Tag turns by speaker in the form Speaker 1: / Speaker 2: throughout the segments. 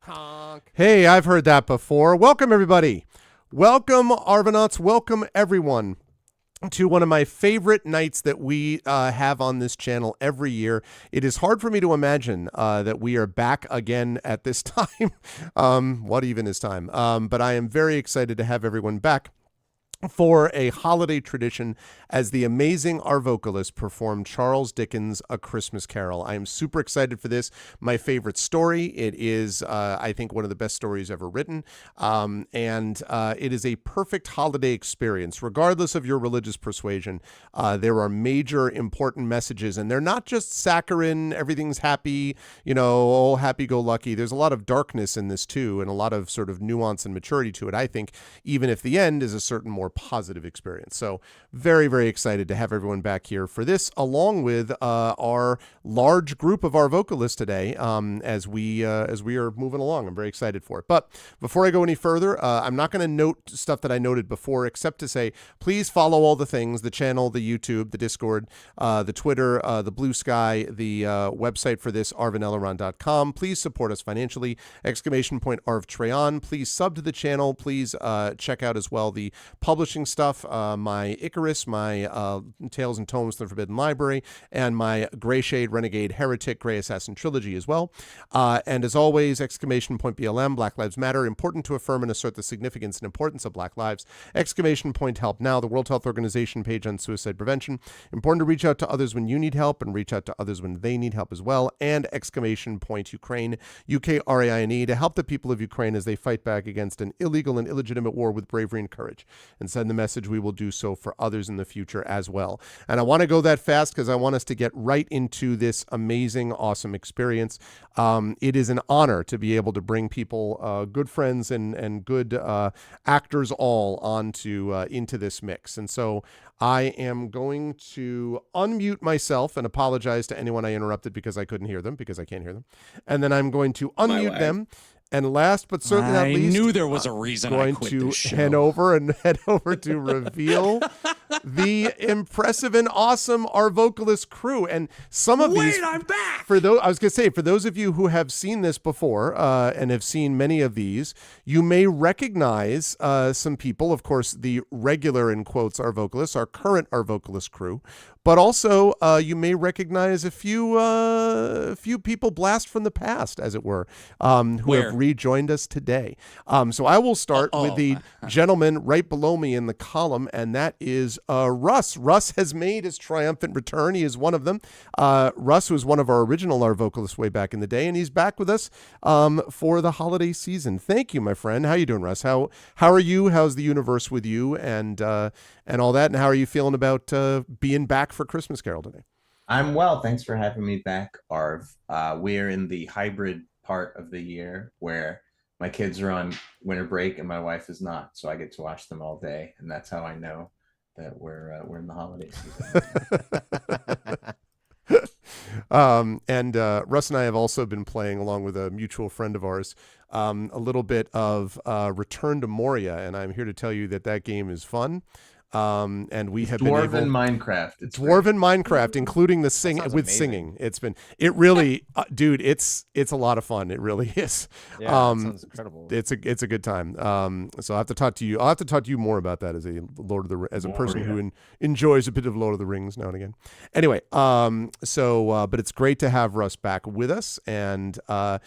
Speaker 1: Honk.
Speaker 2: Hey, I've heard that before. Welcome, everybody. Welcome, Arvanauts. Welcome, everyone, to one of my favorite nights that we have on this channel every year. It is hard for me to imagine that we are back again at this time. What even is time? But I am very excited to have everyone back for a holiday tradition as the amazing Arvocalists perform Charles Dickens' A Christmas Carol. I am super excited for this. My favorite story. It is, I think, one of the best stories ever written. And it is a perfect holiday experience, regardless of your religious persuasion. There are major important messages, and they're not just saccharine, everything's happy, oh, happy-go-lucky. There's a lot of darkness in this, too, and a lot of sort of nuance and maturity to it, I think, even if the end is a certain more positive experience. So very, very excited to have everyone back here for this, along with our large group of our vocalists today as we are moving along. I'm very excited for it. But before I go any further, I'm not going to note stuff that I noted before, except to say, please follow all the things, the channel, the YouTube, the Discord, the Twitter, the Blue Sky, the website for this, arvaneleron.com. Please support us financially, ! Arv Treon. Please sub to the channel. Please check out as well the publishing stuff, my Icarus, my Tales and Tomes from the Forbidden Library, and my Grey Shade, Renegade, Heretic, Grey Assassin trilogy as well. And as always, ! BLM, Black Lives Matter, important to affirm and assert the significance and importance of Black lives. ! Help Now, the World Health Organization page on suicide prevention. Important to reach out to others when you need help and reach out to others when they need help as well. And ! Ukraine, UKRAINE, to help the people of Ukraine as they fight back against an illegal and illegitimate war with bravery and courage. And send the message we will do so for others in the future as well. And I want to go that fast because I want us to get right into this amazing, awesome experience. It is an honor to be able to bring people, good friends and good actors all onto into this mix. And so I am going to unmute myself and apologize to anyone I interrupted because I couldn't hear them, because I can't hear them. And then I'm going to unmute them. And last but certainly not least,
Speaker 1: I knew there was a reason I quit this show.
Speaker 2: Head over to reveal the impressive and awesome Arvocalist crew. And some of these,
Speaker 1: I'm back.
Speaker 2: For those of you who have seen this before and have seen many of these, you may recognize some people. Of course, the regular in quotes Arvocalists, our current Arvocalist crew. But also, you may recognize a few people blast from the past, as it were, who have rejoined us today. So I will start with the gentleman right below me in the column, and that is Russ. Russ has made his triumphant return. He is one of them. Russ was one of our original vocalists way back in the day, and he's back with us for the holiday season. Thank you, my friend. How you doing, Russ? How are you? How's the universe with you and all that? And how are you feeling about being back for Christmas Carol today?
Speaker 3: I'm well. Thanks for having me back, Arv. We're in the hybrid part of the year where my kids are on winter break and my wife is not, so I get to watch them all day, and that's how I know that we're in the holiday season.
Speaker 2: And Russ and I have also been playing, along with a mutual friend of ours, a little bit of Return to Moria, and I'm here to tell you that game is fun. And we have
Speaker 3: Dwarven
Speaker 2: been
Speaker 3: Minecraft.
Speaker 2: Dwarven Minecraft, including the singing. It really, dude, it's a lot of fun. It really is.
Speaker 1: Yeah, sounds incredible.
Speaker 2: It's a good time. So I have to talk to you. I'll have to talk to you more about that as a person who enjoys a bit of Lord of the Rings now and again. Anyway, but it's great to have Russ back with us. And the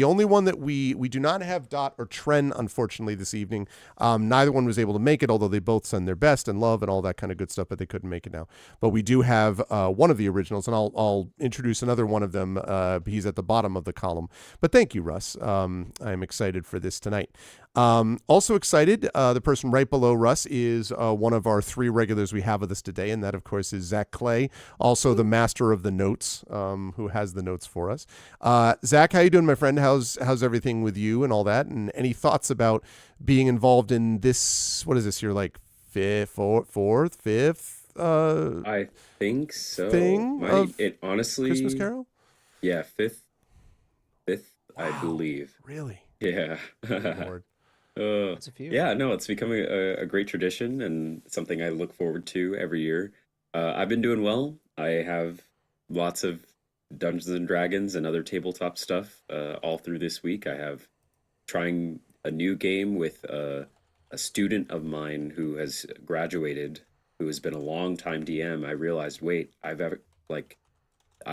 Speaker 2: only one that we do not have Dot or Tren, unfortunately, this evening. Neither one was able to make it, although they both send their best and love and all that kind of good stuff, but they couldn't make it now. But we do have one of the originals, and I'll introduce another one of them. He's at the bottom of the column. But thank you, Russ. I'm excited for this tonight. Also excited, the person right below Russ is one of our three regulars we have with us today, and that, of course, is Zach Clay, also the master of the notes, who has the notes for us. Zach, how you doing, my friend? How's everything with you and all that? And any thoughts about being involved in this? What is this? You're like fifth?
Speaker 4: I think so. It honestly,
Speaker 2: Christmas Carol?
Speaker 4: Yeah, fifth, wow. I believe.
Speaker 2: Really?
Speaker 4: Yeah.
Speaker 2: Lord.
Speaker 1: That's a few.
Speaker 4: Yeah, no, it's becoming a great tradition and something I look forward to every year. I've been doing well. I have lots of Dungeons and Dragons and other tabletop stuff all through this week. I have trying a new game with a student of mine who has graduated, who has been a long time DM. I realized, wait, I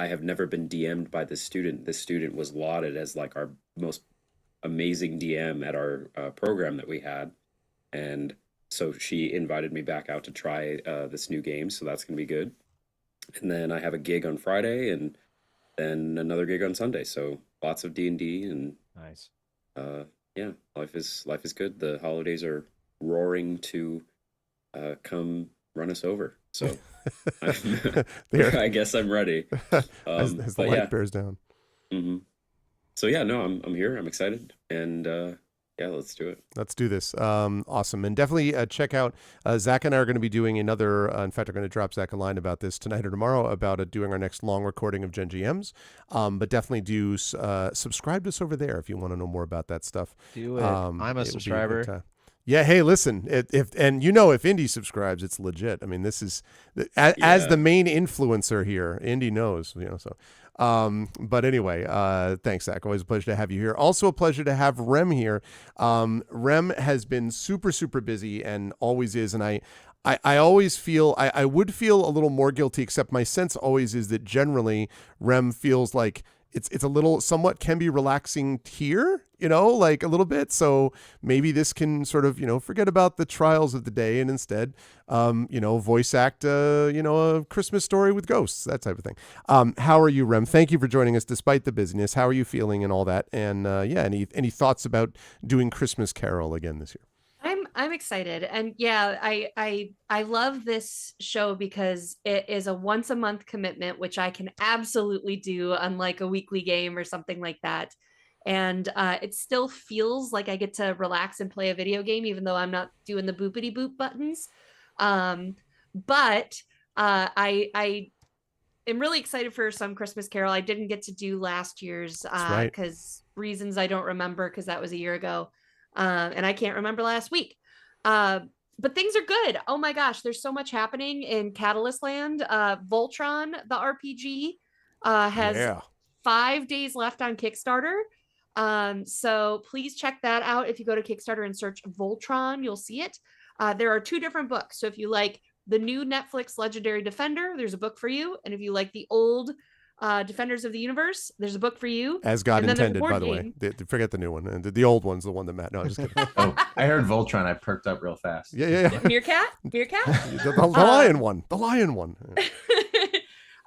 Speaker 4: have never been DM'd by this student. This student was lauded as like our most amazing DM at our program that we had, and so she invited me back out to try this new game. So that's gonna be good. And then I have a gig on Friday, and then another gig on Sunday. So lots of D&D, and
Speaker 1: Nice.
Speaker 4: yeah, life is good. The holidays are roaring to come run us over. So I guess I'm ready.
Speaker 2: As the light bears down.
Speaker 4: Mm-hmm. So yeah, no, I'm here. I'm excited, and yeah, let's do it.
Speaker 2: Let's do this. Awesome. And definitely check out, Zach and I are going to be doing another, in fact, I'm going to drop Zach a line about this tonight or tomorrow about doing our next long recording of Gen GMs. But definitely do subscribe to us over there if you want to know more about that stuff.
Speaker 1: Do it. I'm a subscriber.
Speaker 2: Yeah. Hey, listen, if Indy subscribes, it's legit. I mean, this is as the main influencer here, Indy knows, so. But anyway, thanks, Zach. Always a pleasure to have you here. Also a pleasure to have Rem here. Rem has been super, super busy and always is. And I always feel, I would feel a little more guilty, except my sense always is that generally Rem feels like it's a little somewhat can be relaxing here, like a little bit. So maybe this can sort of, forget about the trials of the day and instead, voice act, a Christmas story with ghosts, that type of thing. How are you, Rem? Thank you for joining us despite the busyness. How are you feeling and all that? And any thoughts about doing Christmas Carol again this year?
Speaker 5: I'm excited. And yeah, I love this show because it is a once a month commitment, which I can absolutely do, unlike a weekly game or something like that. And it still feels like I get to relax and play a video game, even though I'm not doing the boopity boop buttons. But I am really excited for some Christmas Carol. I didn't get to do last year's because reasons I don't remember, because that was a year ago. And I can't remember last week. But things are good. Oh my gosh, there's so much happening in Catalyst Land. Voltron, the RPG, has 5 days left on Kickstarter. So please check that out. If you go to Kickstarter and search Voltron, you'll see it. There are 2 different books. So if you like the new Netflix Legendary Defender, there's a book for you. And if you like the old Defenders of the Universe, there's a book for you.
Speaker 2: As God intended, by the way. Forget the new one. And the old one's the one that Matt. No, I'm just kidding.
Speaker 3: Oh, I heard Voltron. I perked up real fast.
Speaker 2: Yeah.
Speaker 5: Meerkat?
Speaker 2: The lion one. The lion one.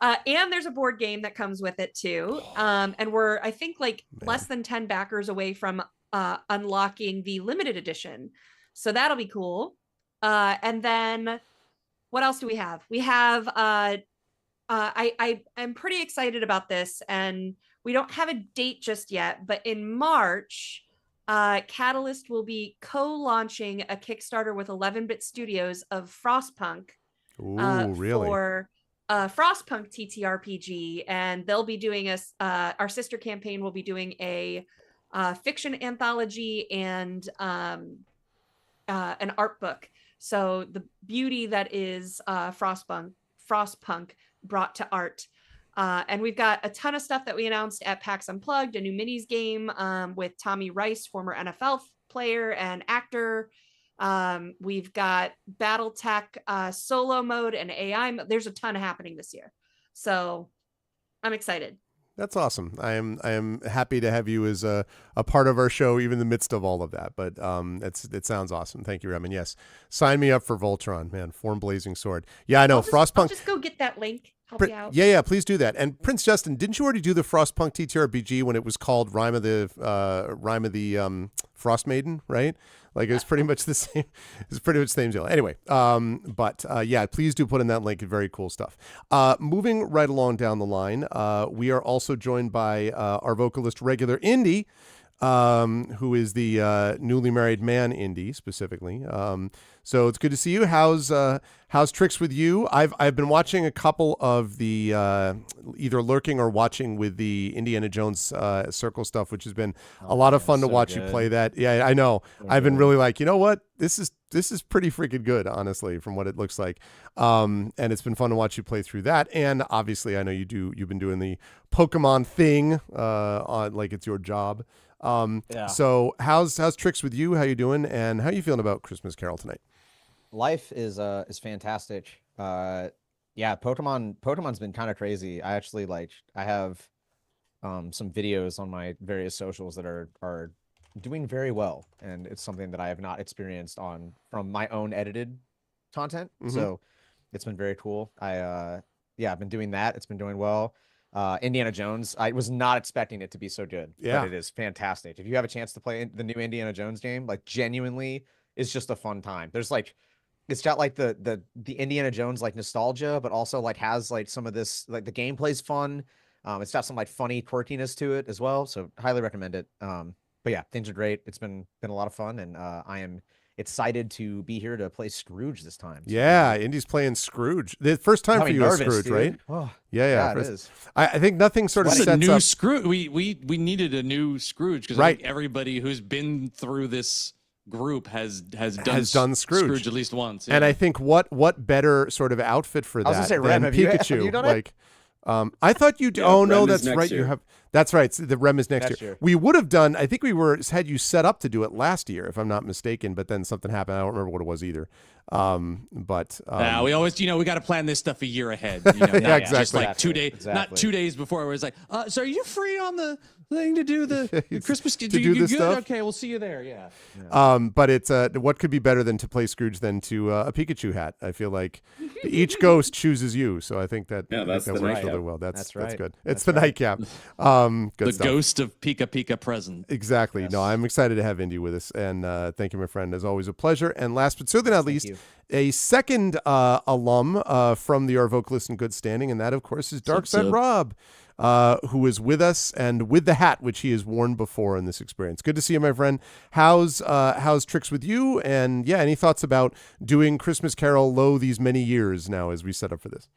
Speaker 5: And there's a board game that comes with it too. And we're, I think, less than 10 backers away from unlocking the limited edition. So that'll be cool. And then what else do we have? We have I'm pretty excited about this, and we don't have a date just yet, but in March, Catalyst will be co-launching a Kickstarter with 11-Bit Studios of Frostpunk.
Speaker 2: Ooh, really?
Speaker 5: For Frostpunk TTRPG, and they'll be doing our sister campaign will be doing a fiction anthology and an art book. So the beauty that is Frostpunk brought to art. And we've got a ton of stuff that we announced at PAX Unplugged, a new minis game with Tommy Rice, former NFL player and actor. We've got Battletech solo mode and AI. There's a ton happening this year. So I'm excited.
Speaker 2: That's awesome. I am happy to have you as a part of our show, even in the midst of all of that. But it sounds awesome. Thank you, Rem. And yes, sign me up for Voltron, man. Form Blazing Sword. Yeah, I know. Frostpunk. I'll
Speaker 5: just go get that link. Help you out.
Speaker 2: Yeah, please do that. And Prince Justin, didn't you already do the Frostpunk TTRPG when it was called Rime of the Frost Maiden, right? Like it was pretty much the same. It's pretty much the same deal. Anyway, yeah, please do put in that link. Very cool stuff. Moving right along down the line, we are also joined by our vocalist regular Indy. who is the newly married man indie specifically. So it's good to see you. How's Tricks with You? I've been watching a couple of the either lurking or watching with the Indiana Jones circle stuff, which has been a lot of fun to watch you play that. Yeah, I know. I've been really like, you know what? This is pretty freaking good, honestly, from what it looks like. And it's been fun to watch you play through that. And obviously, I know you've been doing the Pokemon thing, on like it's your job. So how's Tricks with You? How you doing? And how you feeling about Christmas Carol tonight?
Speaker 1: Life is fantastic. Pokemon's been kind of crazy. I actually I have some videos on my various socials that are doing very well, and it's something that I have not experienced from my own edited content. So it's been very cool. I've been doing that. It's been doing well. Indiana Jones, I was not expecting it to be so good, but it is fantastic. If you have a chance to play the new Indiana Jones game, like genuinely, it's just a fun time. There's it's got like the Indiana Jones like nostalgia, but also like has like some of this, like the gameplay's fun. It's got some like funny quirkiness to it as well. So highly recommend it. But yeah, things are great. It's been a lot of fun, and I am excited to be here to play Scrooge this time. So,
Speaker 2: yeah, Indy's playing Scrooge. The first time for you as Scrooge, dude. Right?
Speaker 1: Oh,
Speaker 2: yeah.
Speaker 1: It is.
Speaker 2: I think nothing sort of
Speaker 6: What's
Speaker 2: sets
Speaker 6: a new
Speaker 2: up.
Speaker 6: Scrooge? We needed a new Scrooge because I think everybody who's been through this group has done Scrooge at least once. Yeah.
Speaker 2: And I think what better sort of outfit for that
Speaker 1: I was gonna say,
Speaker 2: than
Speaker 1: Rem,
Speaker 2: Pikachu?
Speaker 1: have you done it?
Speaker 2: I thought you.
Speaker 4: Yeah,
Speaker 2: oh no,
Speaker 4: Rem is
Speaker 2: that's
Speaker 4: next
Speaker 2: right.
Speaker 4: year.
Speaker 2: You have. That's right. The Rem is next year. We would have done. I think we had you set up to do it last year, if I'm not mistaken. But then something happened. I don't remember what it was either.
Speaker 6: We always, we got to plan this stuff a year ahead.
Speaker 2: Yeah, exactly.
Speaker 6: Just like 2 days, not 2 days before. It was like, so are you free on the thing to do the Christmas?
Speaker 2: To do this stuff?
Speaker 6: Okay, we'll see you there. Yeah.
Speaker 2: But it's what could be better than to play Scrooge than to a Pikachu hat? I feel like each ghost chooses you, so I think that
Speaker 4: that's
Speaker 2: that
Speaker 4: the
Speaker 2: works
Speaker 4: nightcap.
Speaker 2: really well. That's
Speaker 1: right.
Speaker 2: good. It's the nightcap. Good
Speaker 6: The
Speaker 2: stuff.
Speaker 6: ghost of Pika Pika present.
Speaker 2: Exactly. No, I'm excited to have Indy with us, and thank you, my friend. As always, a pleasure. And last but certainly not least, a second alum from the Arvocalists in good standing, and that, of course, is Darkside Rob, who is with us and with the hat, which he has worn before in this experience. Good to see you, my friend. How's Tricks with You? And any thoughts about doing Christmas Carol lo these many years now as we set up for this?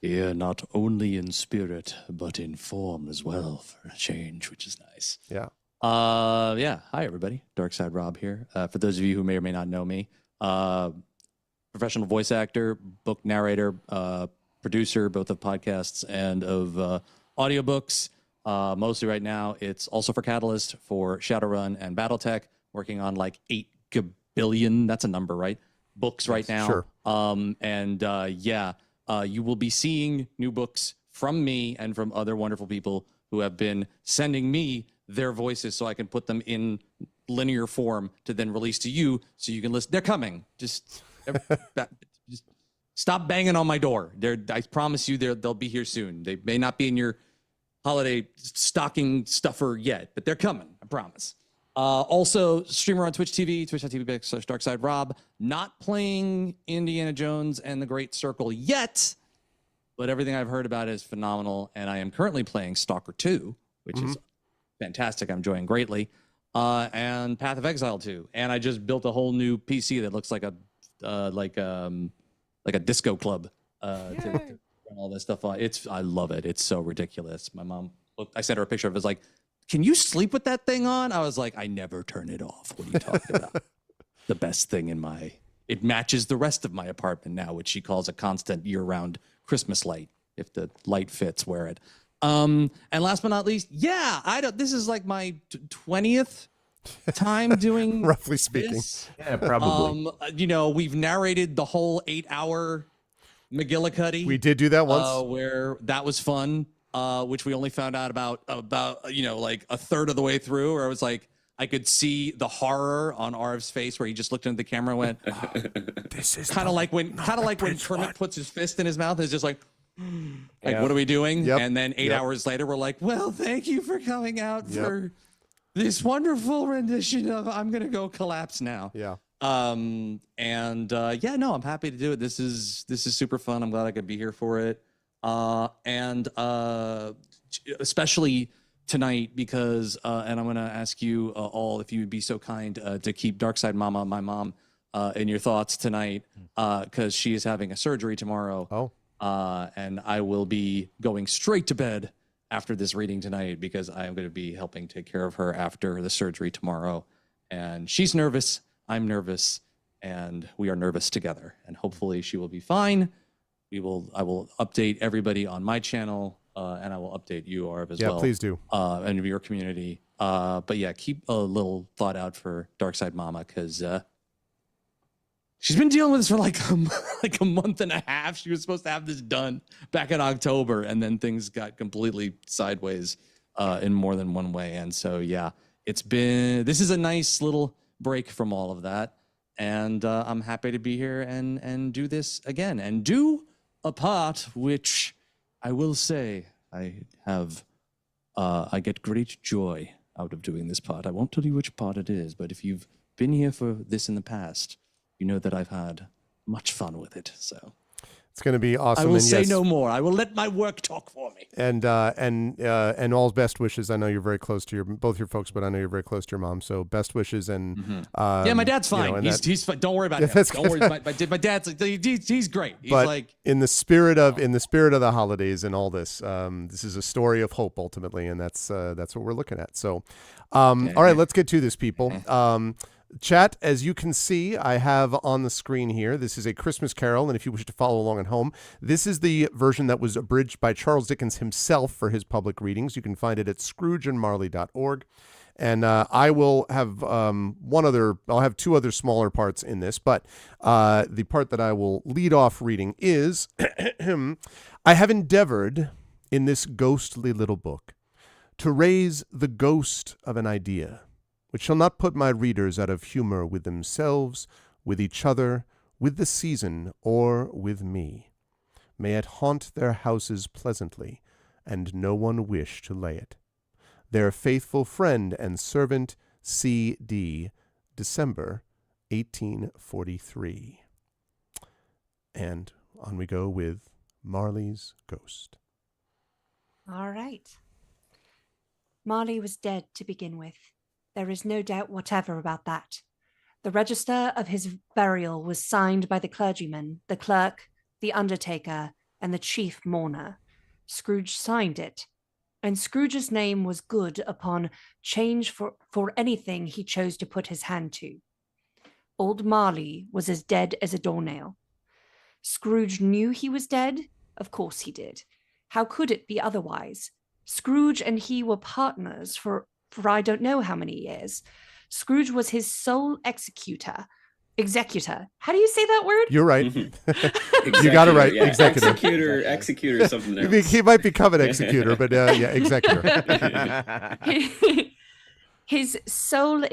Speaker 6: Yeah, not only in spirit, but in form as well for a change, which is nice.
Speaker 2: Yeah.
Speaker 6: Hi, everybody. Darkside Rob here. For those of you who may or may not know me, professional voice actor, book narrator, producer, both of podcasts and of audiobooks. Mostly right now, it's also for Catalyst, for Shadowrun and Battletech, working on like 8 billion, that's a number, right? Books right now.
Speaker 2: Sure.
Speaker 6: You will be seeing new books from me and from other wonderful people who have been sending me their voices so I can put them in linear form to then release to you so you can listen. They're coming. Just stop banging on my door. I promise you they'll be here soon. They may not be in your holiday stocking stuffer yet, but they're coming. I promise. Also, streamer on Twitch TV, twitch.tv/Darkside Rob. Not playing Indiana Jones and the Great Circle yet, but everything I've heard about it is phenomenal. And I am currently playing Stalker 2, which is fantastic. I'm enjoying greatly. And Path of Exile 2. And I just built a whole new PC that looks like a disco club to run all this stuff on. I love it. It's so ridiculous. My mom, I sent her a picture of it. It was like, can you sleep with that thing on? I was like, I never turn it off. What are you talking about? The best thing it matches the rest of my apartment now, which she calls a constant year-round Christmas light. If the light fits, wear it. And last but not least, this is like my 20th time doing
Speaker 2: roughly speaking
Speaker 6: this.
Speaker 3: Yeah, probably.
Speaker 6: We've narrated the whole 8-hour McGillicuddy.
Speaker 2: We did do that once.
Speaker 6: Where that was fun. Which we only found out about like a third of the way through, where I was like, I could see the horror on Arv's face where he just looked into the camera and went,
Speaker 2: this is
Speaker 6: kind of like when Kermit puts his fist in his mouth, it's just like what are we doing?
Speaker 2: Yep.
Speaker 6: And then 8 hours later, we're like, well, thank you for coming out for this wonderful rendition of I'm gonna go collapse now.
Speaker 2: Yeah.
Speaker 6: I'm happy to do it. This is super fun. I'm glad I could be here for it. And especially tonight because, and I'm going to ask you all if you would be so kind to keep Darkside Mama, my mom, in your thoughts tonight because she is having a surgery tomorrow.
Speaker 2: Oh.
Speaker 6: And I will be going straight to bed after this reading tonight because I am going to be helping take care of her after the surgery tomorrow. And she's nervous, I'm nervous, and we are nervous together. And hopefully she will be fine. I will update everybody on my channel, and I will update you, Arv, as well.
Speaker 2: Yeah, please do.
Speaker 6: And your community. But yeah, keep a little thought out for Darkside Mama because she's been dealing with this for like a month and a half. She was supposed to have this done back in October, and then things got completely sideways in more than one way. And so, yeah, this is a nice little break from all of that. And I'm happy to be here and do this again and do a part which I will say I get great joy out of doing this part. I won't tell you which part it is, but if you've been here for this in the past, you know that I've had much fun with it. So
Speaker 2: it's going to be awesome.
Speaker 6: I will
Speaker 2: and
Speaker 6: say
Speaker 2: yes,
Speaker 6: no more. I will let my work talk for me.
Speaker 2: And all's best wishes. I know you're very close to both your folks, but I know you're very close to your mom. So best wishes and
Speaker 6: yeah, my dad's fine. He's fine. Don't worry about him. Don't worry. My dad's he's great. He's
Speaker 2: but
Speaker 6: like
Speaker 2: in the spirit of the holidays and all this. This is a story of hope ultimately, and that's what we're looking at. So, all right, let's get to this, people. Chat, as you can see, I have on the screen here, this is A Christmas Carol, and if you wish to follow along at home, this is the version that was abridged by Charles Dickens himself for his public readings. You can find it at scroogeandmarley.org. And I will have I'll have two other smaller parts in this, but the part that I will lead off reading is, I have endeavored in this ghostly little book to raise the ghost of an idea, which shall not put my readers out of humor with themselves, with each other, with the season, or with me. May it haunt their houses pleasantly, and no one wish to lay it. Their faithful friend and servant, C.D., December 1843. And on we go with Marley's Ghost.
Speaker 7: All right. Marley was dead to begin with. There is no doubt whatever about that. The register of his burial was signed by the clergyman, the clerk, the undertaker, and the chief mourner. Scrooge signed it, and Scrooge's name was good upon change for anything he chose to put his hand to. Old Marley was as dead as a doornail. Scrooge knew he was dead? Of course he did. How could it be otherwise? Scrooge and he were partners for I don't know how many years. Scrooge was his sole executor. How do you say that word?
Speaker 2: You're right. You got it right.
Speaker 4: Yeah.
Speaker 2: Executor.
Speaker 4: Executor is something else.
Speaker 2: He might become an executor, but yeah, executor.
Speaker 7: His sole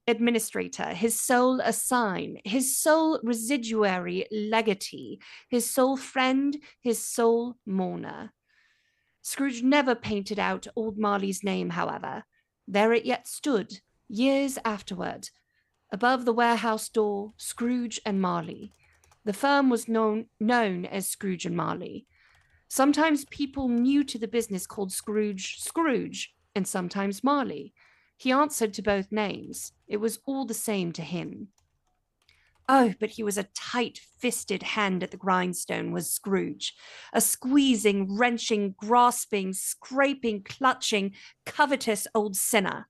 Speaker 7: administrator, his sole assign, his sole residuary legatee, his sole friend, his sole mourner. Scrooge never painted out old Marley's name, however. There it yet stood, years afterward. Above the warehouse door, Scrooge and Marley. The firm was known as Scrooge and Marley. Sometimes people new to the business called Scrooge, and sometimes Marley. He answered to both names. It was all the same to him. Oh, but he was a tight-fisted hand at the grindstone, was Scrooge. A squeezing, wrenching, grasping, scraping, clutching, covetous old sinner.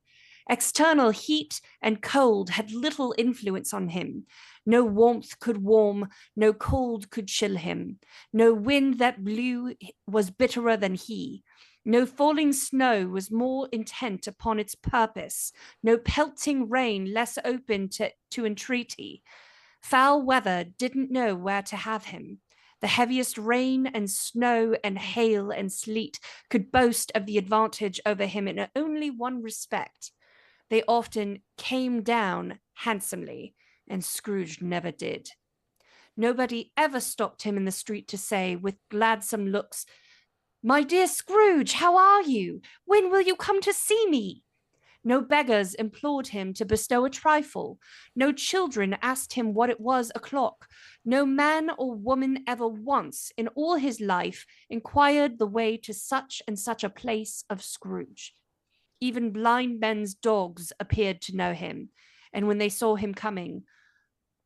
Speaker 7: External heat and cold had little influence on him. No warmth could warm, no cold could chill him. No wind that blew was bitterer than he. No falling snow was more intent upon its purpose. No pelting rain less open to entreaty. Foul weather didn't know where to have him. The heaviest rain and snow and hail and sleet could boast of the advantage over him in only one respect. They often came down handsomely, and Scrooge never did. Nobody ever stopped him in the street to say, with gladsome looks, "My dear Scrooge, how are you? When will you come to see me?" No beggars implored him to bestow a trifle. No children asked him what it was o'clock. No man or woman ever once in all his life inquired the way to such and such a place of Scrooge. Even blind men's dogs appeared to know him, and when they saw him coming,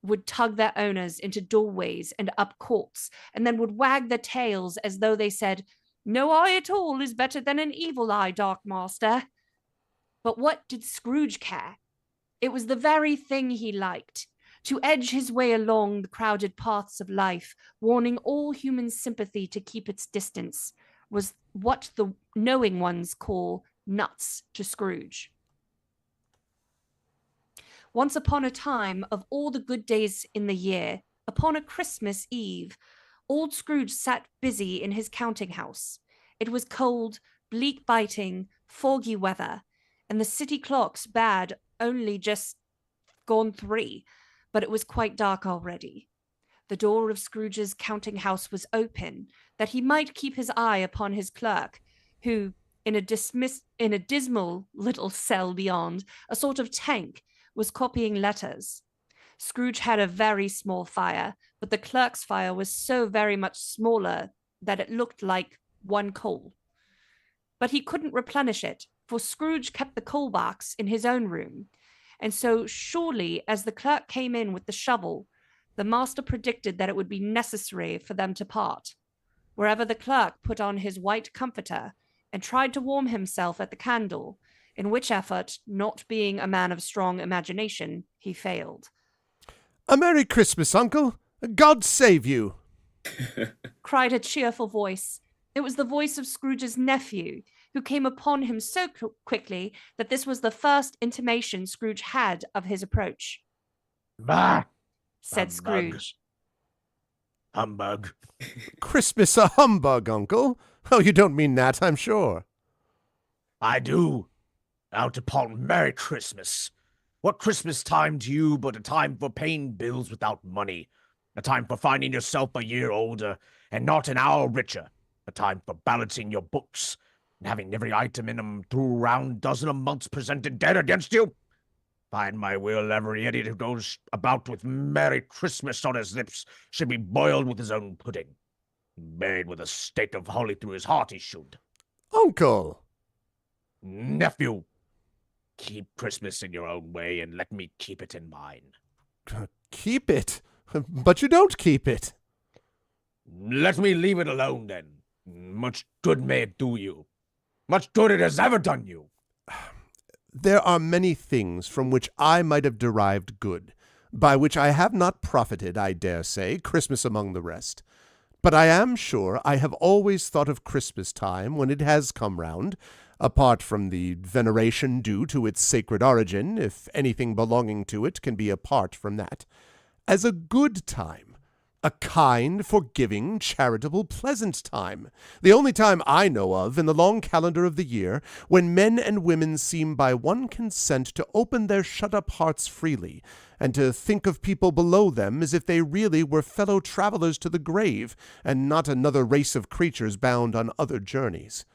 Speaker 7: would tug their owners into doorways and up courts, and then would wag their tails as though they said, "No eye at all is better than an evil eye, Dark Master." But what did Scrooge care? It was the very thing he liked. To edge his way along the crowded paths of life, warning all human sympathy to keep its distance, was what the knowing ones call nuts to Scrooge. Once upon a time, of all the good days in the year, upon a Christmas Eve, old Scrooge sat busy in his counting house. It was cold, bleak biting, foggy weather, and the city clocks bad only just gone 3, but it was quite dark already. The door of Scrooge's counting house was open, that he might keep his eye upon his clerk, who, in a dismal little cell beyond, a sort of tank, was copying letters. Scrooge had a very small fire, but the clerk's fire was so very much smaller that it looked like 1 coal. But he couldn't replenish it, for Scrooge kept the coal box in his own room. And so surely as the clerk came in with the shovel, the master predicted that it would be necessary for them to part. Wherever the clerk put on his white comforter and tried to warm himself at the candle, in which effort, not being a man of strong imagination, he failed.
Speaker 2: "A Merry Christmas, Uncle! God save you!"
Speaker 7: cried a cheerful voice. It was the voice of Scrooge's nephew, who came upon him so quickly that this was the first intimation Scrooge had of his approach.
Speaker 8: "Bah!"
Speaker 7: said
Speaker 8: Humbug.
Speaker 7: Scrooge.
Speaker 8: "Humbug."
Speaker 2: "Christmas a humbug, Uncle? Oh, you don't mean that, I'm sure."
Speaker 8: "I do. Out upon Merry Christmas. What Christmas time to you but a time for paying bills without money, a time for finding yourself a year older and not an hour richer, a time for balancing your books and having every item in 'em through a round dozen of months presented dead against you? Find my will every idiot who goes about with Merry Christmas on his lips should be boiled with his own pudding. Buried with a stake of holly through his heart he should.
Speaker 2: Uncle!
Speaker 8: Nephew, keep Christmas in your own way and let me keep it in mine."
Speaker 2: Keep it? But you don't keep it.
Speaker 8: "Let me leave it alone, then. Much good may it do you. Much good it has ever done you."
Speaker 2: There are many things from which I might have derived good, by which I have not profited, I dare say, Christmas among the rest. But I am sure I have always thought of Christmas time when it has come round, apart from the veneration due to its sacred origin, if anything belonging to it can be apart from that, as a good time. A kind, forgiving, charitable, pleasant time. The only time I know of in the long calendar of the year when men and women seem by one consent to open their shut-up hearts freely, and to think of people below them as if they really were fellow travelers to the grave, and not another race of creatures bound on other journeys.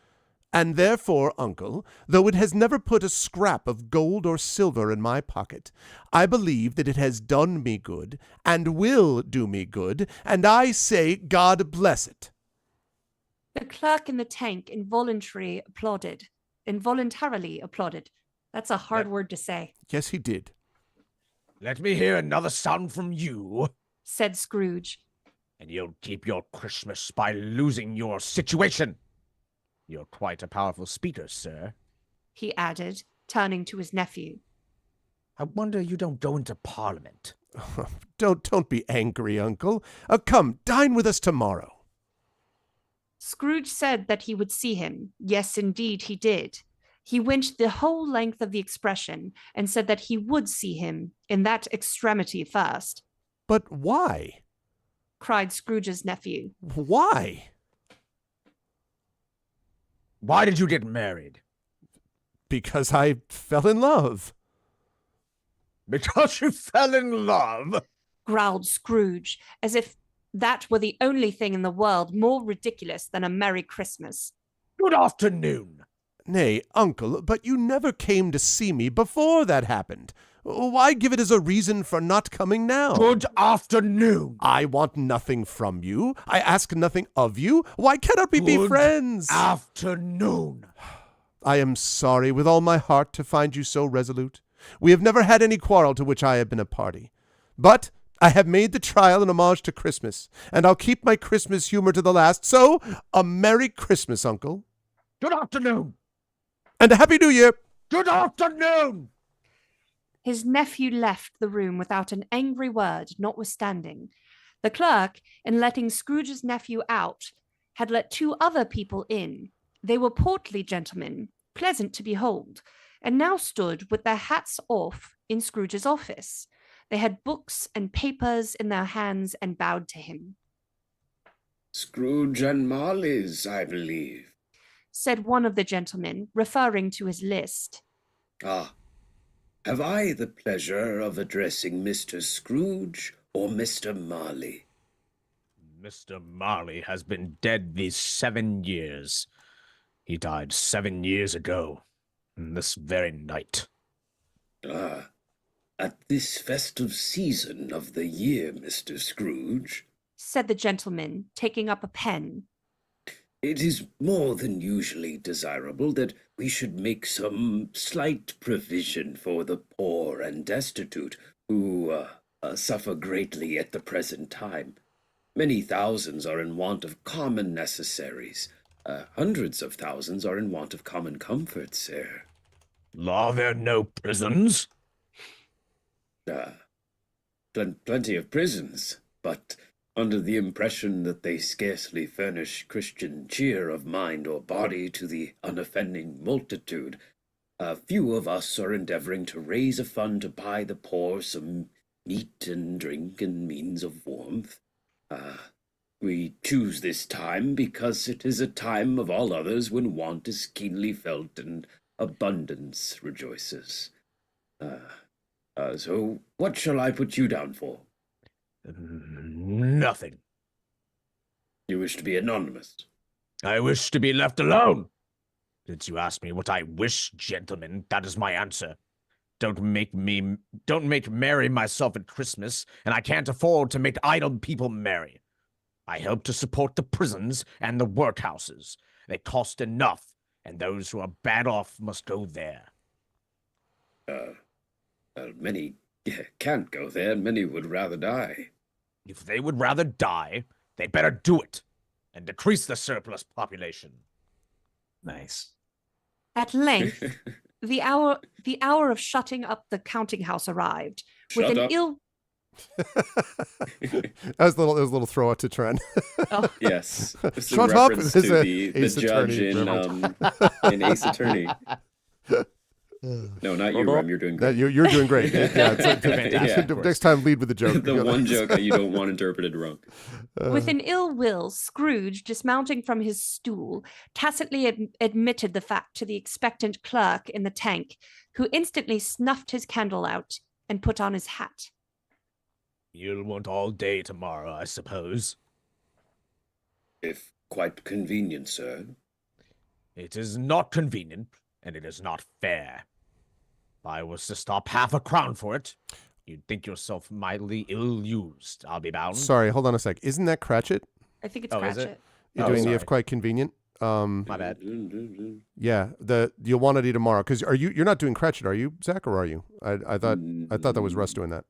Speaker 2: And therefore, Uncle, though it has never put a scrap of gold or silver in my pocket, I believe that it has done me good, and will do me good, and I say God bless it.
Speaker 7: The clerk in the tank involuntarily applauded. That's a hard word to say,
Speaker 2: Yes, he did.
Speaker 8: "Let me hear another sound from you,
Speaker 7: said Scrooge.
Speaker 8: and you'll keep your Christmas by losing your situation. You're quite a powerful speaker, sir,"
Speaker 7: he added, turning to his nephew.
Speaker 8: "I wonder you don't go into Parliament."
Speaker 2: Don't be angry, Uncle. Come, dine with us tomorrow.
Speaker 7: Scrooge said that he would see him. Yes, indeed, he did. He went the whole length of the expression and said that he would see him in that extremity first.
Speaker 2: But why?
Speaker 7: Cried Scrooge's nephew.
Speaker 2: Why?
Speaker 8: "Why did you get married?"
Speaker 2: Because I fell in love.
Speaker 8: "Because you fell in love?"
Speaker 7: Growled Scrooge, as if that were the only thing in the world more ridiculous than a Merry Christmas.
Speaker 8: "Good afternoon."
Speaker 2: Nay, Uncle, but you never came to see me before that happened. Why give it as a reason for not coming now?
Speaker 8: "Good afternoon."
Speaker 2: I want nothing from you. I ask nothing of you. Why cannot we be
Speaker 8: Good
Speaker 2: friends?
Speaker 8: afternoon.
Speaker 2: I am sorry with all my heart to find you so resolute. We have never had any quarrel to which I have been a party. But I have made the trial an homage to Christmas, and I'll keep my Christmas humor to the last. So, a Merry Christmas, Uncle.
Speaker 8: Good afternoon.
Speaker 2: And a Happy New Year.
Speaker 8: Good afternoon.
Speaker 7: His nephew left the room without an angry word, notwithstanding. The clerk, in letting Scrooge's nephew out, had let 2 other people in. They were portly gentlemen, pleasant to behold, and now stood with their hats off in Scrooge's office. They had books and papers in their hands and bowed to him.
Speaker 4: Scrooge and Marley's, I believe,
Speaker 7: said one of the gentlemen, referring to his list.
Speaker 4: Ah, have I the pleasure of addressing Mr. Scrooge or Mr. Marley?
Speaker 8: Mr. Marley has been dead these 7 years. He died 7 years ago, this very night.
Speaker 4: Ah, at this festive season of the year, Mr. Scrooge,
Speaker 7: said the gentleman, taking up a pen.
Speaker 4: It is more than usually desirable that we should make some slight provision for the poor and destitute who suffer greatly at the present time. Many thousands are in want of common necessaries. Hundreds of thousands are in want of common comforts, sir.
Speaker 8: Are there no prisons?
Speaker 4: Plenty of prisons, but under the impression that they scarcely furnish Christian cheer of mind or body to the unoffending multitude, few of us are endeavoring to raise a fund to buy the poor some meat and drink and means of warmth. We choose this time because it is a time of all others when want is keenly felt and abundance rejoices. So what shall I put you down for?
Speaker 8: Nothing.
Speaker 4: You wish to be anonymous?
Speaker 8: I wish to be left alone. Since you ask me what I wish, gentlemen, that is my answer. Don't make merry myself at Christmas, and I can't afford to make idle people merry. I help to support the prisons and the workhouses. They cost enough, and those who are bad off must go there.
Speaker 4: Many can't go there, and many would rather die.
Speaker 8: If they would rather die, they better do it, and decrease the surplus population.
Speaker 3: Nice.
Speaker 7: At length, the hour of shutting up the counting house arrived.
Speaker 4: Shut
Speaker 7: with an
Speaker 4: up.
Speaker 7: ill
Speaker 2: That was a little throw out to Trent.
Speaker 4: Yes. It's
Speaker 2: Shut
Speaker 4: in
Speaker 2: up!
Speaker 4: reference
Speaker 2: This is
Speaker 4: to
Speaker 2: a
Speaker 4: the
Speaker 2: Ace
Speaker 4: judge
Speaker 2: Attorney
Speaker 4: in Ace Attorney. No, not you, Rem. You're doing great.
Speaker 2: You're doing great. Yeah,
Speaker 4: Yeah,
Speaker 2: next time, lead with the joke.
Speaker 4: The one joke that you don't want interpreted wrong.
Speaker 7: With an ill will, Scrooge, dismounting from his stool, tacitly admitted the fact to the expectant clerk in the tank, who instantly snuffed his candle out and put on his hat.
Speaker 8: You'll want all day tomorrow, I suppose.
Speaker 4: If quite convenient, sir.
Speaker 8: It is not convenient, and it is not fair. If I was to stop half a crown for it, you'd think yourself mightily ill-used, I'll be bound.
Speaker 2: Sorry, hold on a sec. Isn't that Cratchit?
Speaker 7: I think it's
Speaker 8: Oh, is it?
Speaker 7: Cratchit.
Speaker 2: You're
Speaker 1: Oh,
Speaker 2: doing the
Speaker 1: sorry.
Speaker 2: if quite convenient.
Speaker 1: My bad.
Speaker 2: Yeah, you'll want it tomorrow because you're not doing Cratchit, are you, Zach, or are you? I thought that was Russ doing that.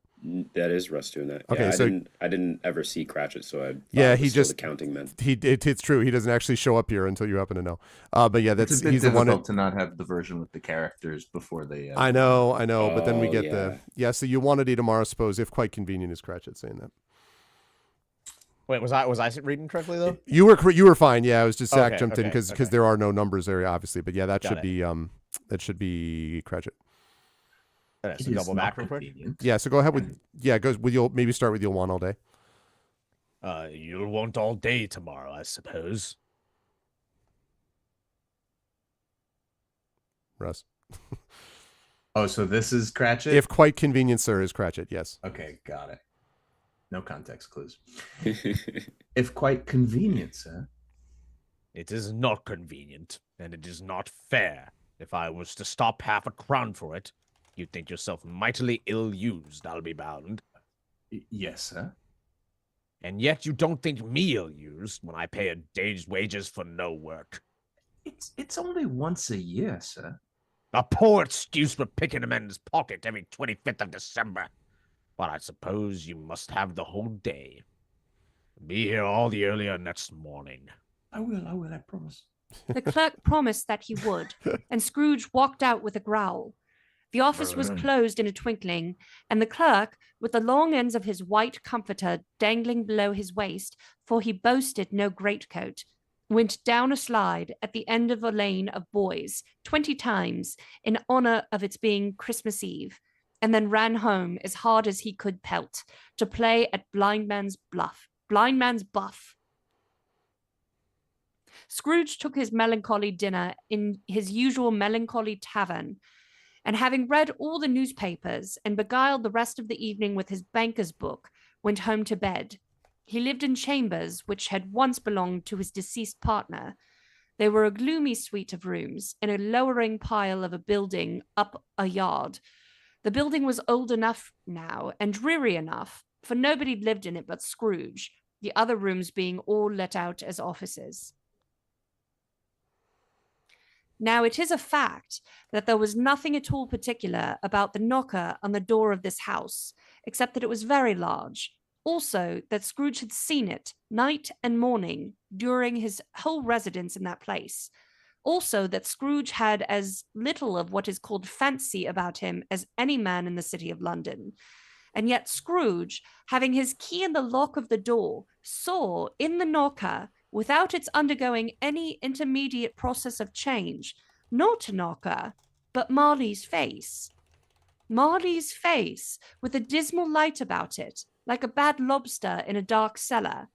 Speaker 4: That is Russ doing that.
Speaker 2: Okay,
Speaker 4: yeah,
Speaker 2: so
Speaker 4: I didn't ever see Cratchit, so I
Speaker 2: yeah,
Speaker 4: it
Speaker 2: he
Speaker 4: was still
Speaker 2: just
Speaker 4: the counting man.
Speaker 2: It's true. He doesn't actually show up here until you happen to know. But yeah,
Speaker 3: It's a bit
Speaker 2: he's the one.
Speaker 3: difficult to not have the version with the characters before they.
Speaker 2: I know, but then we
Speaker 4: Oh,
Speaker 2: get
Speaker 4: yeah.
Speaker 2: So you wanted it tomorrow, I suppose, if quite convenient, is Cratchit saying that.
Speaker 1: Wait, was I reading correctly though?
Speaker 2: You were fine. Yeah, it was just Zach
Speaker 1: Okay,
Speaker 2: jumped in
Speaker 1: okay,
Speaker 2: because
Speaker 1: okay.
Speaker 2: there are no numbers there, obviously. But yeah, that
Speaker 1: Got
Speaker 2: should be Cratchit.
Speaker 1: Okay,
Speaker 3: It
Speaker 1: so
Speaker 3: is
Speaker 1: double
Speaker 3: not
Speaker 1: back real quick.
Speaker 3: convenient.
Speaker 2: Yeah, so go ahead with you'll maybe start with you'll want all day.
Speaker 8: You'll want all day tomorrow, I suppose.
Speaker 2: Russ.
Speaker 3: Oh, so this is Cratchit?
Speaker 2: If quite convenient, sir, is Cratchit. Yes.
Speaker 3: Okay, got it. No context clues. If quite convenient, sir.
Speaker 8: It is not convenient, and it is not fair. If I was to stop half a crown for it, you'd think yourself mightily ill-used, I'll be bound.
Speaker 3: Yes, sir.
Speaker 8: And yet you don't think me ill-used when I pay a day's wages for no work.
Speaker 3: It's only once a year, sir.
Speaker 8: A poor excuse for picking a man's pocket every 25th of December. But I suppose you must have the whole day. Be here all the earlier next morning.
Speaker 3: I will, I promise.
Speaker 7: The clerk promised that he would, and Scrooge walked out with a growl. The office was closed in a twinkling, and the clerk, with the long ends of his white comforter dangling below his waist, for he boasted no greatcoat, went down a slide at the end of a lane of boys 20 times in honor of its being Christmas Eve, and then ran home as hard as he could pelt to play at blind man's buff. Scrooge took his melancholy dinner in his usual melancholy tavern, and having read all the newspapers and beguiled the rest of the evening with his banker's book, went home to bed. He lived in chambers which had once belonged to his deceased partner. They were a gloomy suite of rooms in a lowering pile of a building up a yard. The building was old enough now and dreary enough, for nobody lived in it but Scrooge, the other rooms being all let out as offices. Now, it is a fact that there was nothing at all particular about the knocker on the door of this house, except that it was very large. Also, that Scrooge had seen it night and morning during his whole residence in that place. Also, that Scrooge had as little of what is called fancy about him as any man in the city of London. And yet Scrooge, having his key in the lock of the door, saw in the knocker, without its undergoing any intermediate process of change, not a knocker, but Marley's face. Marley's face, with a dismal light about it, like a bad lobster in a dark cellar.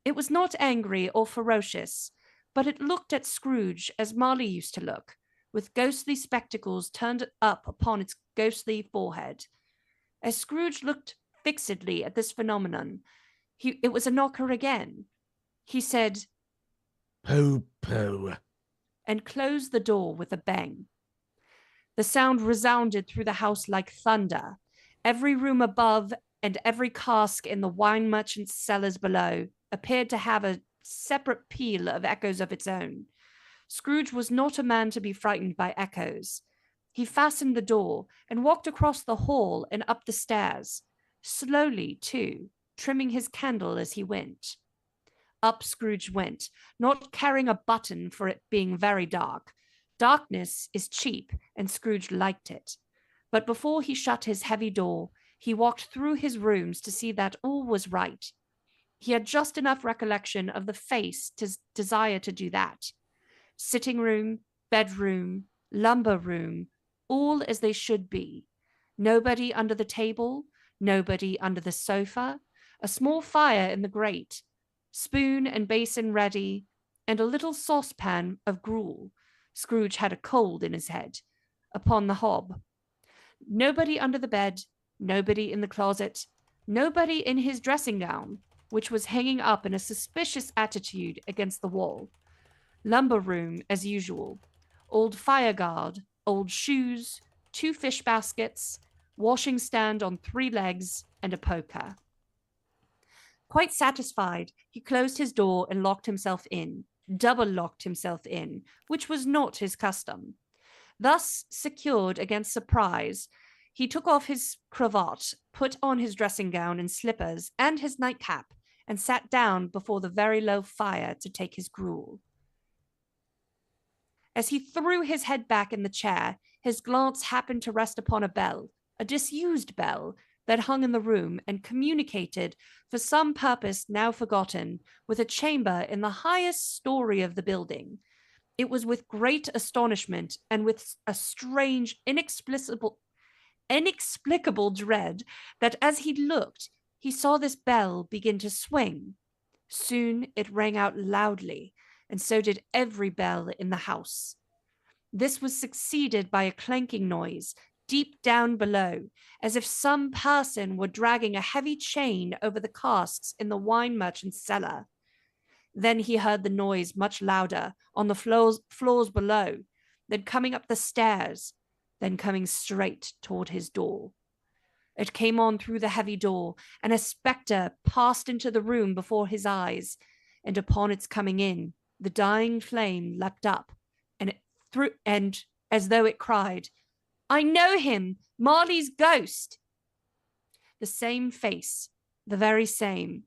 Speaker 7: It was not angry or ferocious, but it looked at Scrooge as Marley used to look, with ghostly spectacles turned up upon its ghostly forehead. As Scrooge looked fixedly at this phenomenon, it was a knocker again. He said,
Speaker 8: "Pooh, pooh,"
Speaker 7: and closed the door with a bang. The sound resounded through the house like thunder. Every room above and every cask in the wine merchant's cellars below appeared to have a separate peal of echoes of its own. Scrooge was not a man to be frightened by echoes. He fastened the door and walked across the hall and up the stairs, slowly, too, trimming his candle as he went. Up Scrooge went, not carrying a button for it being very dark. Darkness is cheap, and Scrooge liked it. But before he shut his heavy door, he walked through his rooms to see that all was right. He had just enough recollection of the face to desire to do that. Sitting room, bedroom, lumber room, all as they should be. Nobody under the table, nobody under the sofa, a small fire in the grate, spoon and basin ready, and a little saucepan of gruel. Scrooge had a cold in his head, upon the hob. Nobody under the bed, nobody in the closet, nobody in his dressing gown, which was hanging up in a suspicious attitude against the wall. Lumber room, as usual. Old fire guard, old shoes, 2 fish baskets, washing stand on 3 legs, and a poker. Quite satisfied, he closed his door and locked himself in, double-locked himself in, which was not his custom. Thus secured against surprise, he took off his cravat, put on his dressing gown and slippers and his nightcap, and sat down before the very low fire to take his gruel. As he threw his head back in the chair, his glance happened to rest upon a bell, a disused bell, that hung in the room and communicated, for some purpose now forgotten, with a chamber in the highest story of the building. It was with great astonishment and with a strange, inexplicable dread that as he looked, he saw this bell begin to swing. Soon it rang out loudly, and so did every bell in the house. This was succeeded by a clanking noise, deep down below, as if some person were dragging a heavy chain over the casks in the wine merchant's cellar. Then he heard the noise much louder on the floors below, then coming up the stairs, then coming straight toward his door. It came on through the heavy door, and a spectre passed into the room before his eyes, and upon its coming in, the dying flame leapt up, through, and as though it cried, "I know him, Marley's ghost." The same face, the very same.